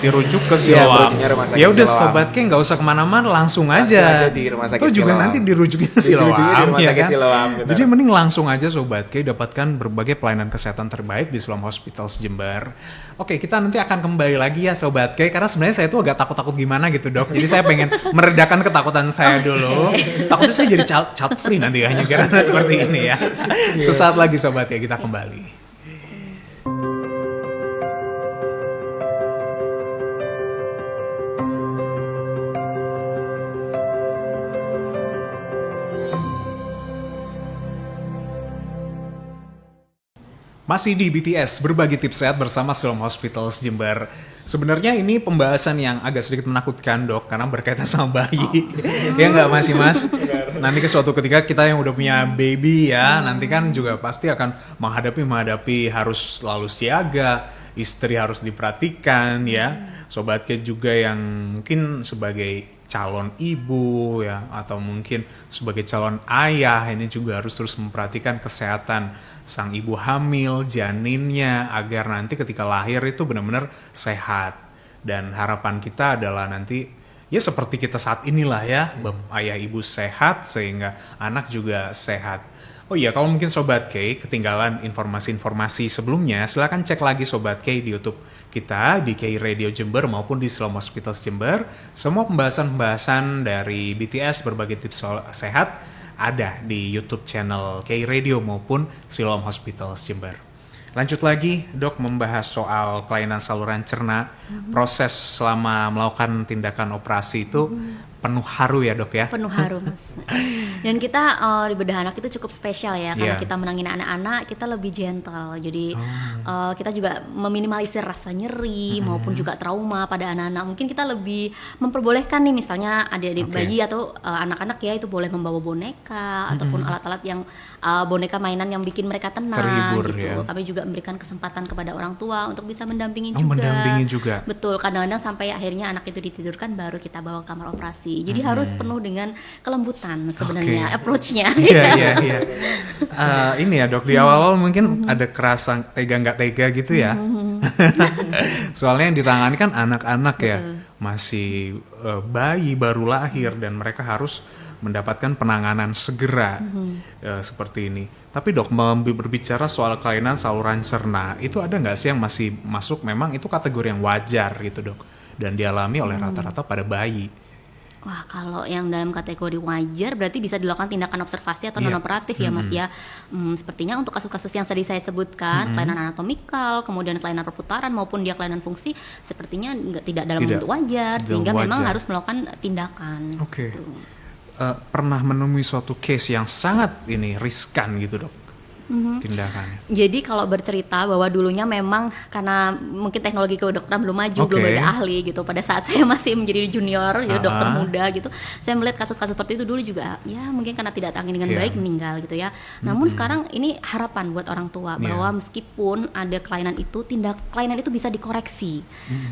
S2: dirujuk ke Siloam. Ya udah Sobat K nggak usah kemana-mana, langsung aja
S3: di Rumah Sakit
S2: Siloam. Juga nanti dirujuknya ke Siloam.
S3: Siloam,
S2: jadi mending langsung aja Sobat K dapatkan berbagai pelayanan kesehatan terbaik di Siloam Hospital Jember. Oke, kita nanti akan kembali lagi ya Sobat K, karena sebenarnya saya tuh agak takut-takut gimana gitu Dok. Jadi saya pengen meredakan ketakutan saya dulu. Takutnya saya jadi child free nanti hanya karena seperti ini ya. Sesaat lagi Sobat K, kita kembali. Masih di BTS, berbagi tips sehat bersama Siloam Hospital Jember. Sebenarnya ini pembahasan yang agak sedikit menakutkan Dok, karena berkaitan sama bayi. Ya nggak Mas? Nanti ke suatu ketika kita yang udah punya baby ya, nanti kan juga pasti akan menghadapi harus selalu siaga, istri harus diperhatikan ya. Sobat K juga yang mungkin sebagai calon ibu ya, atau mungkin sebagai calon ayah ini juga harus terus memperhatikan kesehatan sang ibu hamil, janinnya, agar nanti ketika lahir itu benar-benar sehat. Dan harapan kita adalah nanti ya seperti kita saat inilah ya, ayah ibu sehat sehingga anak juga sehat. Oh iya, kalau mungkin Sobat K ketinggalan informasi-informasi sebelumnya, silakan cek lagi Sobat K di YouTube kita, di K Radio Jember maupun di Siloam Hospital Jember. Semua pembahasan-pembahasan dari BTS berbagai tips sehat ada di YouTube channel K Radio maupun Siloam Hospital Jember. Lanjut lagi, Dok, membahas soal kelainan saluran cerna. Proses selama melakukan tindakan operasi itu penuh haru ya Dok ya?
S1: Penuh haru Mas. Dan kita di bedah anak itu cukup spesial ya, karena kita menangin anak-anak, kita lebih gentle. Jadi kita juga meminimalisir rasa nyeri maupun juga trauma pada anak-anak. Mungkin kita lebih memperbolehkan nih, misalnya adik-adik bayi atau anak-anak ya itu boleh membawa boneka ataupun alat-alat yang boneka mainan yang bikin mereka tenang. Terhibur, gitu. Ya. Kami juga memberikan kesempatan kepada orang tua untuk bisa mendampingi juga.
S2: Mendampingi juga.
S1: Betul, kadang-kadang sampai akhirnya anak itu ditidurkan baru kita bawa ke kamar operasi. Jadi harus penuh dengan kelembutan sebenarnya approach-nya. Iya.
S2: Ini ya Dok, di awal-awal mungkin ada kerasa tega nggak tega gitu ya. Soalnya yang ditangani kan anak-anak ya, masih bayi baru lahir dan mereka harus mendapatkan penanganan segera seperti ini. Tapi Dok, berbicara soal kelainan saluran cerna, itu ada nggak sih yang masih masuk memang itu kategori yang wajar gitu Dok, dan dialami oleh rata-rata pada bayi?
S1: Wah, kalau yang dalam kategori wajar berarti bisa dilakukan tindakan observasi atau non-operatif ya Mas ya. Sepertinya untuk kasus-kasus yang tadi saya sebutkan, kelainan anatomikal, kemudian kelainan perputaran maupun dia kelainan fungsi, sepertinya tidak dalam bentuk wajar, sehingga memang harus melakukan tindakan.
S2: Pernah menemui suatu case yang sangat riskan gitu Dok? tindakannya?
S1: Jadi kalau bercerita bahwa dulunya memang karena mungkin teknologi kedokteran belum maju, belum
S2: Oke.
S1: ada ahli gitu. Pada saat saya masih menjadi junior, jadi dokter muda gitu, saya melihat kasus-kasus seperti itu dulu juga. Ya mungkin karena tidak tangani dengan
S2: Iya.
S1: baik meninggal gitu ya. Namun sekarang ini harapan buat orang tua bahwa meskipun ada kelainan itu, kelainan itu bisa dikoreksi.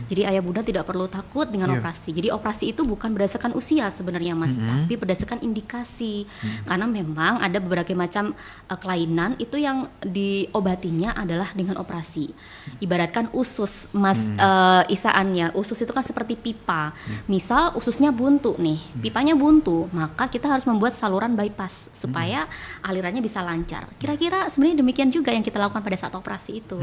S1: Jadi ayah bunda tidak perlu takut dengan
S2: Iya.
S1: operasi. Jadi operasi itu bukan berdasarkan usia sebenarnya Mas, tapi berdasarkan indikasi. Karena memang ada berbagai macam kelainan itu yang diobatinya adalah dengan operasi. Ibaratkan usus Mas isaannya, usus itu kan seperti pipa. Misal ususnya buntu nih, pipanya buntu, maka kita harus membuat saluran bypass supaya alirannya bisa lancar. Kira-kira sebenarnya demikian juga yang kita lakukan pada saat operasi itu.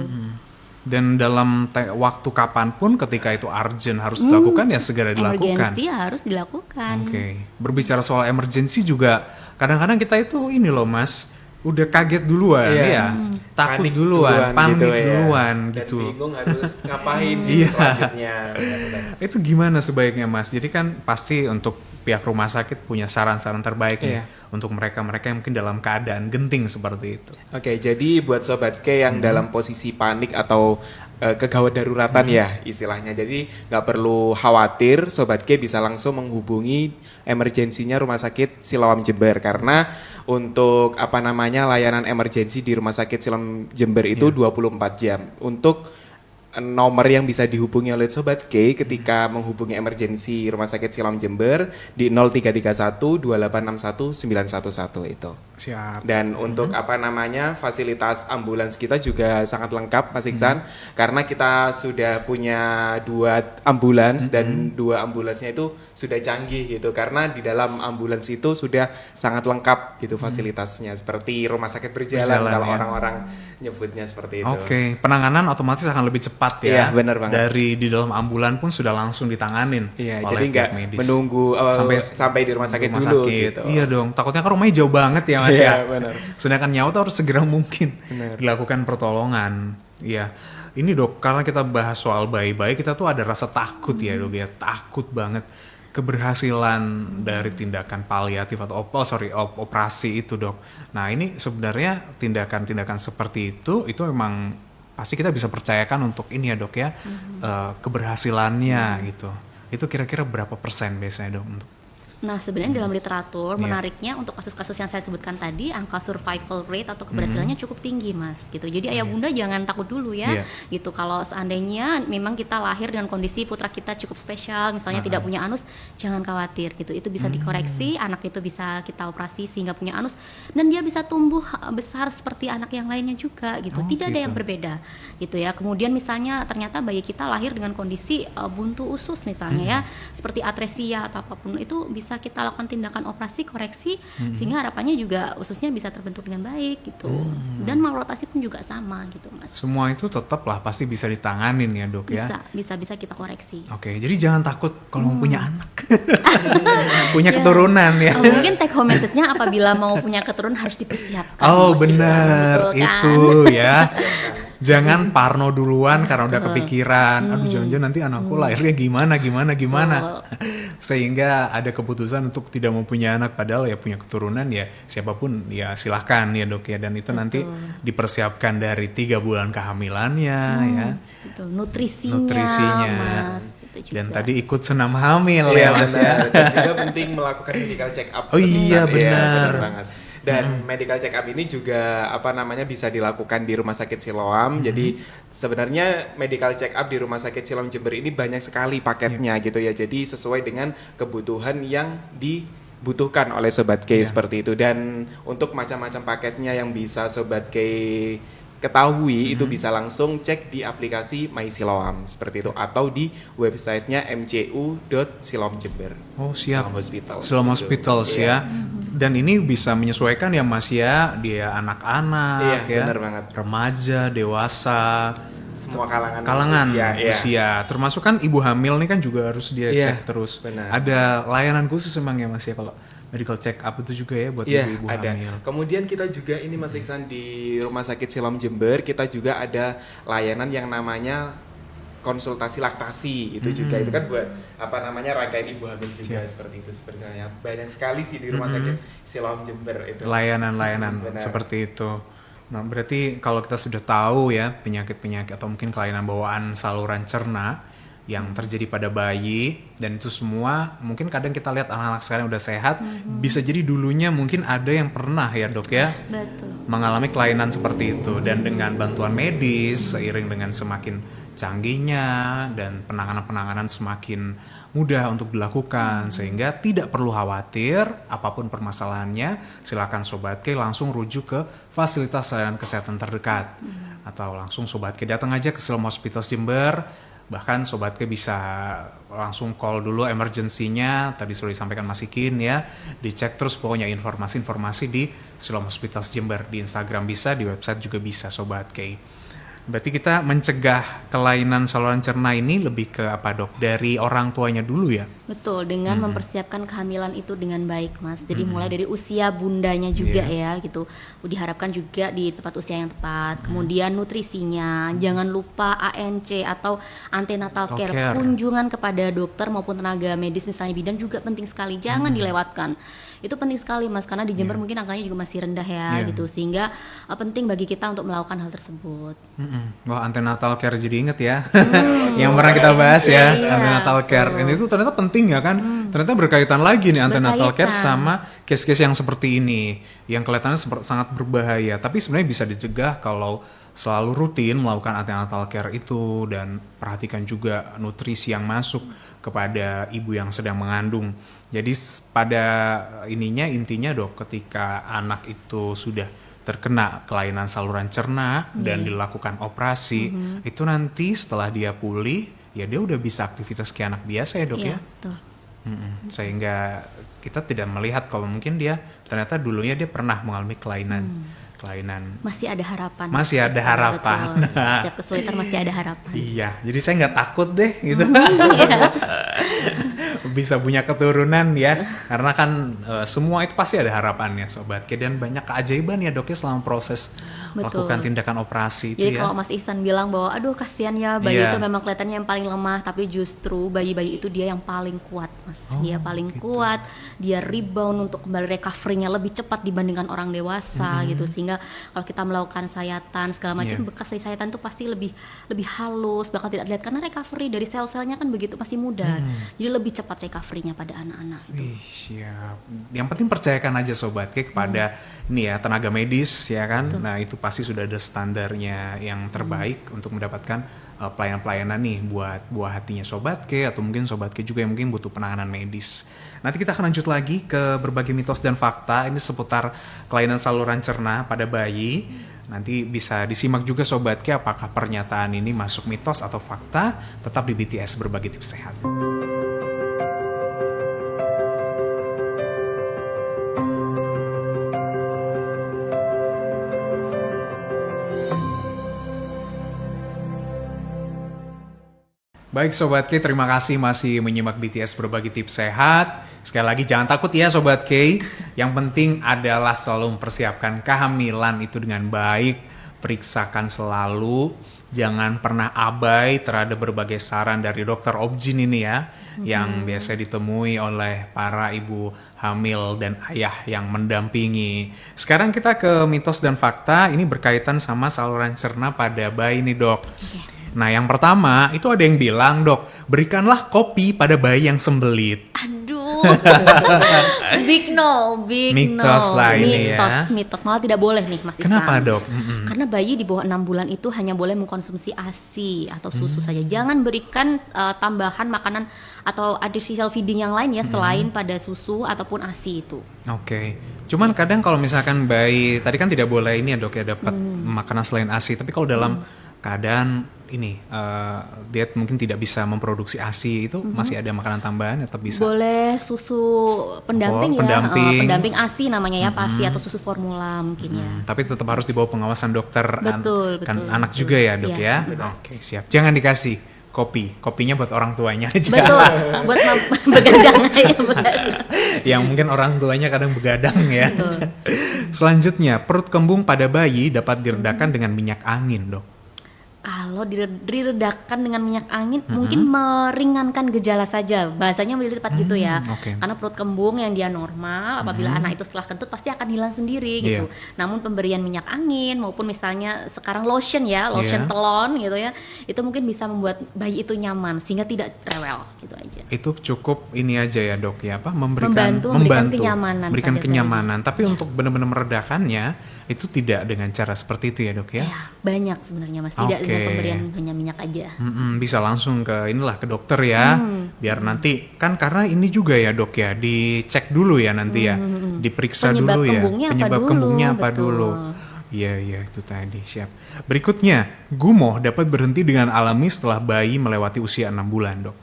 S2: Dan dalam waktu kapanpun ketika itu urgent harus dilakukan ya segera dilakukan.
S1: Emergensi harus dilakukan.
S2: Oke. Berbicara soal emergensi juga kadang-kadang kita itu ini loh Mas, udah kaget duluan ya. Takut
S3: Panik
S2: duluan, panik
S3: gitu ya.
S2: duluan
S3: Dan
S2: gitu.
S3: bingung harus ngapain
S2: Iya.
S3: selanjutnya. Benar-benar.
S2: Itu gimana sebaiknya Mas? Jadi kan pasti untuk pihak rumah sakit punya saran-saran terbaik nih
S3: Iya.
S2: untuk mereka-mereka yang mungkin dalam keadaan genting seperti itu.
S3: Oke, jadi buat Sobat K yang dalam posisi panik atau kegawat daruratan ya istilahnya. Jadi nggak perlu khawatir, Sobat K bisa langsung menghubungi emergensinya Rumah Sakit Siloam Jember. Karena untuk layanan emergensi di Rumah Sakit Siloam Jember itu 24 jam. Untuk nomor yang bisa dihubungi oleh Sobat K ketika menghubungi emergensi Rumah Sakit Siloam Jember di 0331 2861 911 itu.
S2: Siap.
S3: Dan untuk fasilitas ambulans kita juga sangat lengkap Mas Iksan, karena kita sudah punya 2 ambulans dan 2 ambulansnya itu sudah canggih gitu, karena di dalam ambulans itu sudah sangat lengkap gitu fasilitasnya, seperti rumah sakit berjalan kalau
S2: ya.
S3: orang-orang nyebutnya seperti itu.
S2: Oke, penanganan otomatis akan lebih cepat ya.
S3: Iya, benar banget.
S2: Dari di dalam ambulan pun sudah langsung ditanganin.
S3: Iya,
S2: oleh
S3: jadi nggak
S2: pihak medis.
S3: menunggu sampai di rumah sakit dulu gitu.
S2: Iya dong, takutnya kan rumahnya jauh banget ya Mas
S3: Iya,
S2: ya.
S3: benar.
S2: Sedangkan nyawa tuh harus segera mungkin
S3: Benar.
S2: dilakukan pertolongan. Iya. Ini Dok, karena kita bahas soal bayi-bayi, kita tuh ada rasa takut ya Dok ya, takut banget keberhasilan dari tindakan paliatif atau operasi itu Dok. Nah ini sebenarnya tindakan-tindakan seperti itu memang pasti kita bisa percayakan untuk ini ya Dok ya, keberhasilannya gitu. Itu kira-kira berapa persen biasanya Dok untuk?
S1: Nah, sebenarnya dalam literatur
S2: Iya.
S1: menariknya untuk kasus-kasus yang saya sebutkan tadi, angka survival rate atau keberhasilannya cukup tinggi, Mas. Gitu. Jadi ayah bunda jangan takut dulu ya.
S2: Iya.
S1: Gitu. Kalau seandainya memang kita lahir dengan kondisi putra kita cukup spesial, misalnya tidak punya anus, jangan khawatir gitu. Itu bisa dikoreksi, anak itu bisa kita operasi sehingga punya anus dan dia bisa tumbuh besar seperti anak yang lainnya juga gitu.
S2: Oh,
S1: Tidak ada
S2: gitu.
S1: yang berbeda. Gitu ya. Kemudian misalnya ternyata bayi kita lahir dengan kondisi buntu usus misalnya ya, seperti atresia atau apapun itu bisa kita lakukan tindakan operasi koreksi sehingga harapannya juga ususnya bisa terbentuk dengan baik gitu. Dan mau rotasi pun juga sama gitu Mas.
S2: Semua itu tetap lah pasti bisa ditanganin ya Dok ya.
S1: Bisa kita koreksi.
S2: Oke, jadi jangan takut kalau mau punya anak. Punya keturunan ya.
S1: Mungkin take home message-nya apabila mau punya keturunan harus dipersiapkan.
S2: Oh
S1: Mas
S2: benar,
S1: Iksan, betul kan?
S2: itu ya. Jangan parno duluan karena udah kepikiran. Aduh jangan-jangan nanti anakku lahirnya gimana.
S1: Betul.
S2: Sehingga ada keputusan untuk tidak mempunyai anak padahal ya punya keturunan ya siapapun ya silahkan ya Dok ya. Dan itu nanti dipersiapkan dari 3 bulan kehamilannya ya.
S1: Betul. Nutrisinya, Mas. Itu juga.
S2: Dan tadi ikut senam hamil
S3: Iya,
S2: ya Mas ya.
S3: benar. Dan juga penting melakukan medical check up.
S2: Oh iya,
S3: Iya,
S2: benar.
S3: banget. Dan medical check up ini juga bisa dilakukan di Rumah Sakit Siloam. Jadi sebenarnya medical check up di Rumah Sakit Siloam Jember ini banyak sekali paketnya gitu ya. Jadi sesuai dengan kebutuhan yang dibutuhkan oleh Sobat K seperti itu. Dan untuk macam-macam paketnya yang bisa Sobat K ketahui itu bisa langsung cek di aplikasi My Siloam seperti itu atau di websitenya mcu.siloamjember.
S2: Oh siap.
S3: Siloam Hospital.
S2: Siloam
S3: Gitu.
S2: Hospitals
S3: Iya.
S2: ya. Dan ini bisa menyesuaikan ya Mas ya, dia anak-anak
S3: Iya,
S2: ya,
S3: benar banget.
S2: remaja, dewasa,
S3: Semua kalangan
S2: kalangan
S3: iya.
S2: usia. Termasuk kan ibu hamil nih kan juga harus dia
S3: Iya,
S2: cek terus.
S3: benar.
S2: Ada layanan khusus emang ya Mas ya kalau medical check up itu juga ya buat
S3: Iya,
S2: ibu-ibu
S3: ada.
S2: hamil.
S3: Kemudian kita juga ini Mas Iksan di Rumah Sakit Siloam Jember kita juga ada layanan yang namanya konsultasi laktasi itu juga itu kan buat rangkaian ibu hamil juga seperti itu sebenarnya banyak sekali sih di Rumah Sakit Siloam Jember itu
S2: Layanan-layanan
S3: Benar.
S2: seperti itu. Nah, berarti kalau kita sudah tahu ya penyakit-penyakit atau mungkin kelainan bawaan saluran cerna yang terjadi pada bayi, dan itu semua mungkin kadang kita lihat anak-anak sekarang udah sehat, bisa jadi dulunya mungkin ada yang pernah ya dok ya
S1: Betul.
S2: mengalami kelainan seperti itu, dan dengan bantuan medis seiring dengan semakin canggihnya dan penanganan-penanganan semakin mudah untuk dilakukan, sehingga tidak perlu khawatir apapun permasalahannya, silakan Sobat K langsung rujuk ke fasilitas layanan kesehatan terdekat, atau langsung Sobat K datang aja ke Siloam Hospital Jember. Bahkan Sobat K bisa langsung call dulu emergensinya, tadi sudah disampaikan Mas Ikin ya, dicek terus pokoknya informasi-informasi di Siloam Hospital Jember, di Instagram bisa, di website juga bisa Sobat K. Berarti kita mencegah kelainan saluran cerna ini lebih ke apa dok? Dari orang tuanya dulu ya?
S1: Betul, dengan mempersiapkan kehamilan itu dengan baik, Mas. Jadi mulai dari usia bundanya juga ya gitu. Diharapkan juga di tempat usia yang tepat. Kemudian nutrisinya, jangan lupa ANC atau antenatal care. Kunjungan kepada dokter maupun tenaga medis misalnya bidan juga penting sekali. Jangan dilewatkan. Itu penting sekali, Mas, karena di Jember mungkin angkanya juga masih rendah ya gitu. Sehingga penting bagi kita untuk melakukan hal tersebut.
S2: Wah, antenatal care jadi inget ya. Yang pernah kita bahas ya, antenatal care. Ini tuh ternyata penting ya kan. Ternyata berkaitan lagi nih antenatal care sama case-case yang seperti ini, yang kelihatannya sangat berbahaya, tapi sebenarnya bisa dicegah kalau selalu rutin melakukan antenatal care itu, dan perhatikan juga nutrisi yang masuk kepada ibu yang sedang mengandung. Jadi pada intinya dok, ketika anak itu sudah terkena kelainan saluran cerna dan dilakukan operasi, itu nanti setelah dia pulih, ya dia udah bisa aktivitas kayak anak biasa ya dok ya.
S1: Betul.
S2: Sehingga kita tidak melihat kalau mungkin dia ternyata dulunya dia pernah mengalami kelainan.
S1: Masih ada harapan.
S2: Masih ada harapan.
S1: Betul. Setiap kesulitan masih ada harapan.
S2: Iya, jadi saya nggak takut deh gitu. Bisa punya keturunan ya, karena kan semua itu pasti ada harapannya Sobat K, dan banyak keajaiban ya dok ya selama proses melakukan tindakan operasi itu.
S1: Jadi kalau Mas Ihsan bilang bahwa aduh kasihan ya bayi itu memang kelihatannya yang paling lemah, tapi justru bayi-bayi itu dia yang paling kuat, Mas. Dia paling kuat, dia rebound untuk kembali recovery-nya lebih cepat dibandingkan orang dewasa gitu. Sehingga kalau kita melakukan sayatan segala macam, bekas dari sayatan itu pasti lebih halus, bahkan tidak terlihat karena recovery dari sel-selnya kan begitu masih muda. Jadi lebih cepat recovery-nya pada anak-anak itu.
S2: Siap. Yang penting percayakan aja Sobat K kepada ini ya tenaga medis ya kan. Nah itu pasti sudah ada standarnya yang terbaik untuk mendapatkan pelayanan-pelayanan nih buat buah hatinya Sobat K, atau mungkin Sobat K juga yang mungkin butuh penanganan medis. Nanti kita akan lanjut lagi ke berbagai mitos dan fakta ini seputar kelainan saluran cerna pada bayi. Nanti bisa disimak juga Sobat K apakah pernyataan ini masuk mitos atau fakta, tetap di BTS Berbagi Tips Sehat. Baik Sobat K, terima kasih masih menyimak BTS Berbagi Tips Sehat. Sekali lagi jangan takut ya Sobat K. Yang penting adalah selalu mempersiapkan kehamilan itu dengan baik. Periksakan selalu. Jangan pernah abai terhadap berbagai saran dari dokter Obgyn ini ya. Yang biasa ditemui oleh para ibu hamil dan ayah yang mendampingi. Sekarang kita ke mitos dan fakta. Ini berkaitan sama saluran cerna pada bayi nih dok. Nah yang pertama itu ada yang bilang dok, berikanlah kopi pada bayi yang sembelit.
S1: Aduh, big no.
S2: Mitos lah ini ya.
S1: Mitos, malah tidak boleh nih Mas Ihsan.
S2: Kenapa dok?
S1: Karena bayi di bawah 6 bulan itu hanya boleh mengkonsumsi ASI atau susu saja. Jangan berikan tambahan makanan atau artificial feeding yang lain ya selain pada susu ataupun ASI itu.
S2: Oke. Cuman kadang kalau misalkan bayi, tadi kan tidak boleh ini ya dok ya dapat makanan selain ASI. Tapi kalau dalam keadaan ini dia mungkin tidak bisa memproduksi ASI itu masih ada makanan tambahan atau bisa?
S1: Boleh susu pendamping pendamping ASI namanya ya, PASI atau susu formula mungkin ya.
S2: Tapi tetap harus di bawah pengawasan dokter
S1: betul,
S2: anak juga ya dok ya. Oke siap. Jangan dikasih kopinya buat orang tuanya aja.
S1: Betul, buat begadang ya.
S2: Yang mungkin orang tuanya kadang begadang ya. Selanjutnya, perut kembung pada bayi dapat diredakan dengan minyak angin dok.
S1: Kalau diredakan dengan minyak angin mungkin meringankan gejala saja, bahasanya lebih tepat gitu ya.
S2: Oke.
S1: Karena perut kembung yang dia normal, apabila anak itu setelah kentut pasti akan hilang sendiri gitu. Namun pemberian minyak angin maupun misalnya sekarang lotion ya, lotion telon gitu ya, itu mungkin bisa membuat bayi itu nyaman sehingga tidak rewel gitu aja.
S2: Itu cukup ini aja ya dok ya, apa memberikan
S1: kenyamanan,
S2: memberikan
S1: pada
S2: kenyamanan. Tapi untuk benar-benar meredakannya itu tidak dengan cara seperti itu ya dok ya?
S1: Ya, banyak sebenarnya mas, tidak dengan pemberian hanya minyak aja.
S2: Bisa langsung ke inilah ke dokter ya, biar nanti kan karena ini juga ya dok ya, dicek dulu ya nanti ya, diperiksa
S1: Penyebab
S2: dulu ya,
S1: kembungnya
S2: penyebab kembungnya apa
S1: betul.
S2: dulu. Iya itu tadi siap. Berikutnya, gumoh dapat berhenti dengan alami setelah bayi melewati usia 6 bulan dok.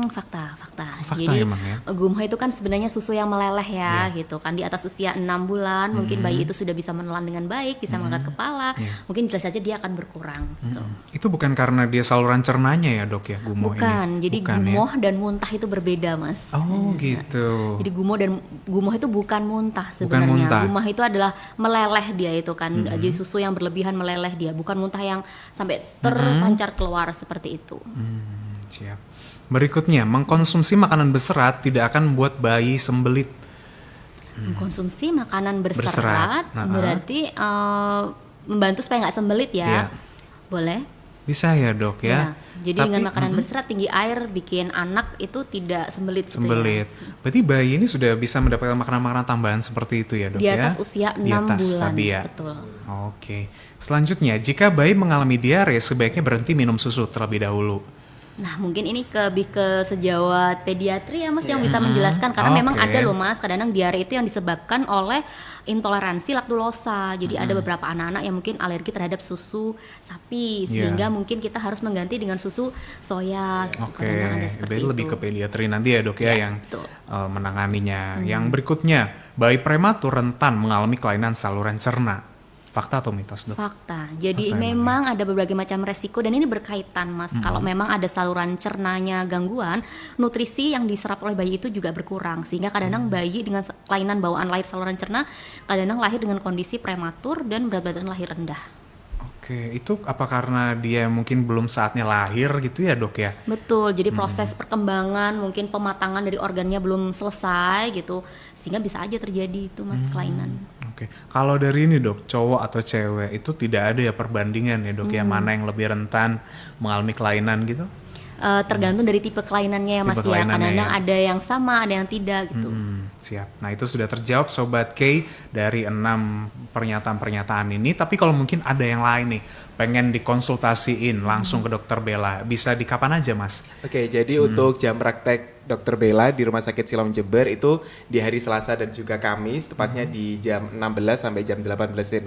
S1: Fakta.
S2: Fakta
S1: Jadi
S2: emang ya?
S1: gumoh itu kan sebenarnya susu yang meleleh ya gitu kan, di atas usia 6 bulan mungkin bayi itu sudah bisa menelan dengan baik, bisa mengangkat kepala, mungkin jelas saja dia akan berkurang gitu.
S2: Itu bukan karena dia saluran cernanya ya dok ya gumoh
S1: Bukan,
S2: ini?
S1: jadi
S2: Bukan,
S1: gumoh dan muntah itu berbeda mas.
S2: Oh gitu.
S1: Jadi gumoh itu bukan muntah
S2: Bukan
S1: sebenarnya.
S2: muntah.
S1: Gumoh itu adalah meleleh dia itu kan. Jadi susu yang berlebihan meleleh dia, bukan muntah yang sampai terpancar keluar seperti itu.
S2: Siap. Berikutnya, mengkonsumsi makanan berserat tidak akan membuat bayi sembelit.
S1: Mengkonsumsi makanan
S2: Berserat.
S1: berserat berarti membantu supaya nggak sembelit ya.
S2: Iya.
S1: Boleh?
S2: Bisa ya dok ya?
S1: Jadi
S2: Tapi,
S1: dengan makanan berserat tinggi air bikin anak itu tidak sembelit. gitu ya.
S2: sembelit. Berarti bayi ini sudah bisa mendapatkan makanan-makanan tambahan seperti itu ya dok
S1: Di
S2: ya?
S1: atas usia 6
S2: Di atas
S1: bulan.
S2: tadi ya?
S1: Betul.
S2: Oke. Selanjutnya, jika bayi mengalami diare sebaiknya berhenti minum susu terlebih dahulu.
S1: Nah mungkin ini lebih ke sejawat pediatri ya mas yang bisa menjelaskan, karena memang
S2: Oke.
S1: ada loh mas kadang-kadang diare itu yang disebabkan oleh intoleransi laktulosa. Jadi ada beberapa anak-anak yang mungkin alergi terhadap susu sapi sehingga mungkin kita harus mengganti dengan susu soya gitu.
S2: Oke,
S1: Kadang-kadang ada seperti
S2: berarti lebih
S1: itu.
S2: ke pediatri nanti ya dok ya,
S1: Ya,
S2: yang
S1: betul.
S2: menanganinya. Yang berikutnya, bayi prematur rentan mengalami kelainan saluran cerna. Fakta atau mitos dok?
S1: Fakta. Jadi
S2: Fakta
S1: memang ada berbagai macam resiko dan ini berkaitan mas. Kalau memang ada saluran cernanya gangguan, nutrisi yang diserap oleh bayi itu juga berkurang sehingga kadang-kadang bayi dengan kelainan bawaan lahir saluran cerna kadang-kadang lahir dengan kondisi prematur dan berat badan lahir rendah.
S2: Oke, itu apa karena dia mungkin belum saatnya lahir gitu ya dok ya?
S1: Betul. Jadi proses perkembangan mungkin pematangan dari organnya belum selesai gitu sehingga bisa aja terjadi itu mas kelainan.
S2: Oke, kalau dari ini dok, cowok atau cewek itu tidak ada ya perbandingan ya dok ya, mana yang lebih rentan mengalami kelainan gitu?
S1: Tergantung dari tipe kelainannya ya mas
S2: Tipe
S1: ya.
S2: kelainannya
S1: Kadang-kadang
S2: ya.
S1: ada yang sama, ada yang tidak gitu.
S2: Siap. Nah itu sudah terjawab Sobat K dari 6 pernyataan-pernyataan ini. Tapi kalau mungkin ada yang lain nih, pengen dikonsultasiin langsung ke Dokter Bella, bisa di kapan aja mas?
S3: Oke, jadi untuk jam praktek Dokter Bella di Rumah Sakit Siloam Jember itu di hari Selasa dan juga Kamis, tepatnya di jam 16 sampai jam 18.00.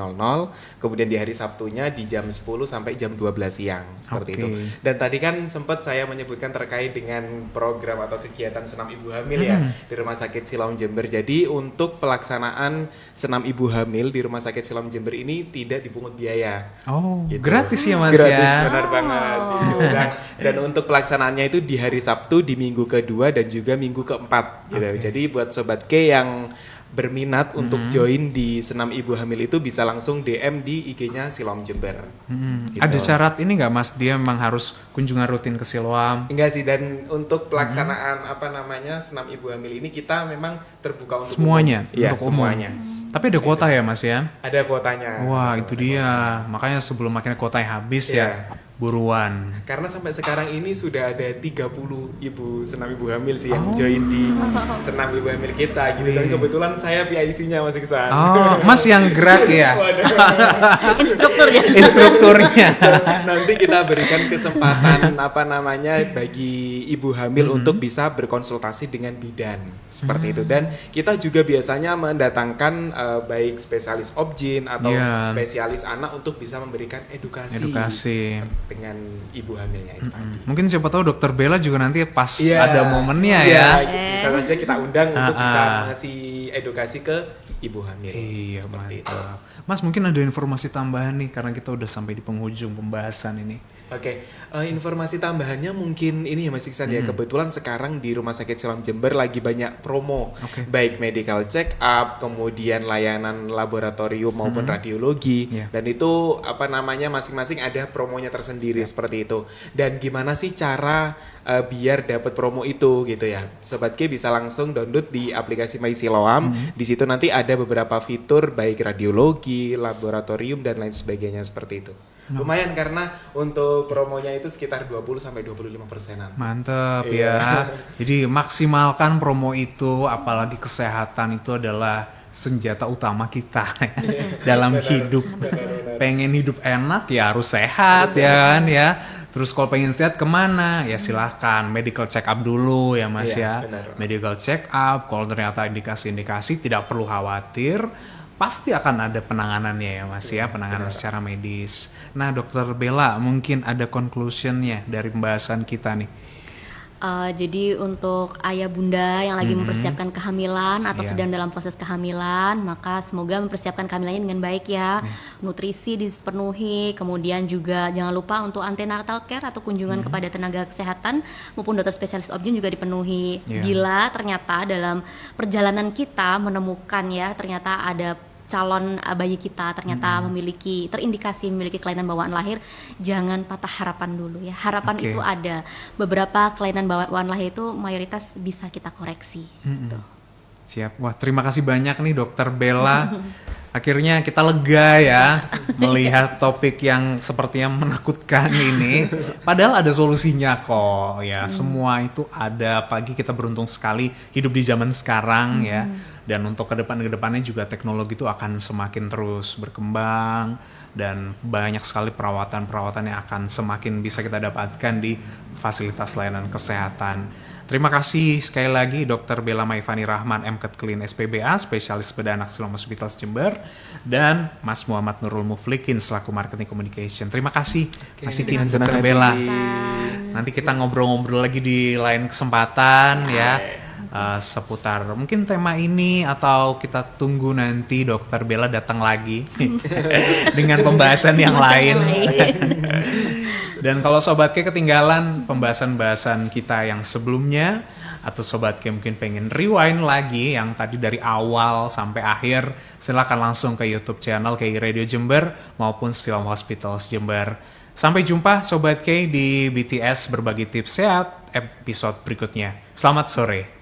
S3: Kemudian di hari Sabtunya di jam 10 sampai jam 12 siang, seperti
S2: Oke.
S3: itu. Dan tadi kan sempat saya menyebutkan terkait dengan program atau kegiatan senam ibu hamil ya di Rumah Sakit Siloam Jember. Jadi untuk pelaksanaan senam ibu hamil di Rumah Sakit Siloam Jember ini tidak dipungut biaya.
S2: Oh,
S3: Gitu.
S2: gratis ya mas
S3: Gratis,
S2: ya?
S3: benar banget. Gitu. Dan untuk pelaksanaannya itu di hari Sabtu, di minggu kedua dan juga minggu keempat. Gitu.
S2: Oke.
S3: Jadi buat Sobat K yang berminat untuk join di senam ibu hamil itu bisa langsung DM di IG-nya Siloam Jember. Gitu.
S2: Ada syarat ini nggak mas, dia memang harus kunjungan rutin ke Siloam?
S3: Enggak sih, dan untuk pelaksanaan senam ibu hamil ini kita memang terbuka untuk
S2: Semuanya?
S3: umum. Iya,
S2: Untuk umum?
S3: semuanya.
S2: Tapi ada kuota ya mas ya?
S3: Ada kuotanya.
S2: Wah itu dia, makanya sebelum makin kuotanya habis ya, buruan.
S3: Karena sampai sekarang ini sudah ada 30 senam ibu hamil sih yang join di senam ibu hamil kita gitu. Dan kebetulan saya PIC-nya Mas Iksan.
S2: Oh, mas yang gerak ya?
S1: Instrukturnya.
S2: Instrukturnya.
S3: Nanti kita berikan kesempatan bagi ibu hamil untuk bisa berkonsultasi dengan bidan seperti itu. Dan kita juga biasanya mendatangkan baik spesialis obgyn atau spesialis anak untuk bisa memberikan edukasi dengan ibu hamilnya itu tadi.
S2: Mungkin siapa tahu Dokter Bella juga nanti pas
S3: Iya.
S2: ada momennya
S3: Iya,
S2: ya.
S3: bisa saja kita undang untuk bisa ngasih edukasi ke ibu hamil.
S2: Iya,
S3: seperti itu.
S2: mantap. Mas mungkin ada informasi tambahan nih karena kita udah sampai di penghujung pembahasan ini.
S3: Oke, informasi tambahannya mungkin ini ya Mas Iksan ya, kebetulan sekarang di Rumah Sakit Siloam Jember lagi banyak promo,
S2: Oke.
S3: baik medical check up, kemudian layanan laboratorium maupun radiologi, dan itu apa namanya masing-masing ada promonya tersendiri seperti itu. Dan gimana sih cara biar dapat promo itu gitu ya? Sobat K bisa langsung download di aplikasi My Siloam. Di situ nanti ada beberapa fitur baik radiologi, laboratorium dan lain sebagainya seperti itu. Lumayan karena untuk promonya itu sekitar 20 sampai 25%-an.
S2: Mantep ya. Jadi maksimalkan promo itu, apalagi kesehatan itu adalah senjata utama kita dalam hidup. Pengen hidup enak ya harus sehat ya kan ya. Terus kalau pengen sehat kemana? Ya silahkan medical check up dulu ya Mas
S3: Iya,
S2: ya.
S3: benar.
S2: Medical check up, kalau ternyata indikasi-indikasi tidak perlu khawatir. Pasti akan ada penanganannya ya Mas ya, penanganan secara medis. Nah Dokter Bella mungkin ada conclusionnya dari pembahasan kita nih.
S1: Jadi untuk ayah bunda yang lagi mempersiapkan kehamilan atau
S2: Iya.
S1: sedang dalam proses kehamilan, maka semoga mempersiapkan kehamilannya dengan baik ya. Nutrisi dipenuhi, kemudian juga jangan lupa untuk antenatal care atau kunjungan kepada tenaga kesehatan maupun dokter spesialis obgyn juga dipenuhi.
S2: Iya.
S1: Bila ternyata dalam perjalanan kita menemukan ya ternyata ada calon bayi kita ternyata terindikasi memiliki kelainan bawaan lahir, jangan patah harapan dulu ya. Harapan
S2: Oke.
S1: itu ada. Beberapa kelainan bawaan lahir itu mayoritas bisa kita koreksi. Gitu.
S2: Siap. Wah, terima kasih banyak nih Dokter Bella. Akhirnya kita lega ya melihat topik yang sepertinya menakutkan ini. Padahal ada solusinya kok ya. Semua itu ada. Pagi kita beruntung sekali hidup di zaman sekarang ya. Dan untuk kedepannya juga teknologi itu akan semakin terus berkembang. Dan banyak sekali perawatan-perawatan yang akan semakin bisa kita dapatkan di fasilitas layanan kesehatan. Terima kasih sekali lagi Dr. Bella Maifani Rahman, MKet Clean SPBA, spesialis bedah anak Siloam Hospital Jember, dan Mas Muhammad Nurul Muflikin selaku Marketing Communication. Terima kasih, Mas Ikin,
S3: dengan senang
S2: Dr.
S3: hati.
S2: Bella. Nanti kita ngobrol-ngobrol lagi di lain kesempatan ya. Seputar mungkin tema ini atau kita tunggu nanti Dr. Bella datang lagi dengan pembahasan yang lain. Dan kalau Sobat K ketinggalan pembahasan-bahasan kita yang sebelumnya atau Sobat K mungkin pengen rewind lagi yang tadi dari awal sampai akhir, silakan langsung ke YouTube channel KI Radio Jember maupun Siloam Hospital Jember. Sampai jumpa Sobat K di BTS Berbagi Tips Sehat episode berikutnya. Selamat sore.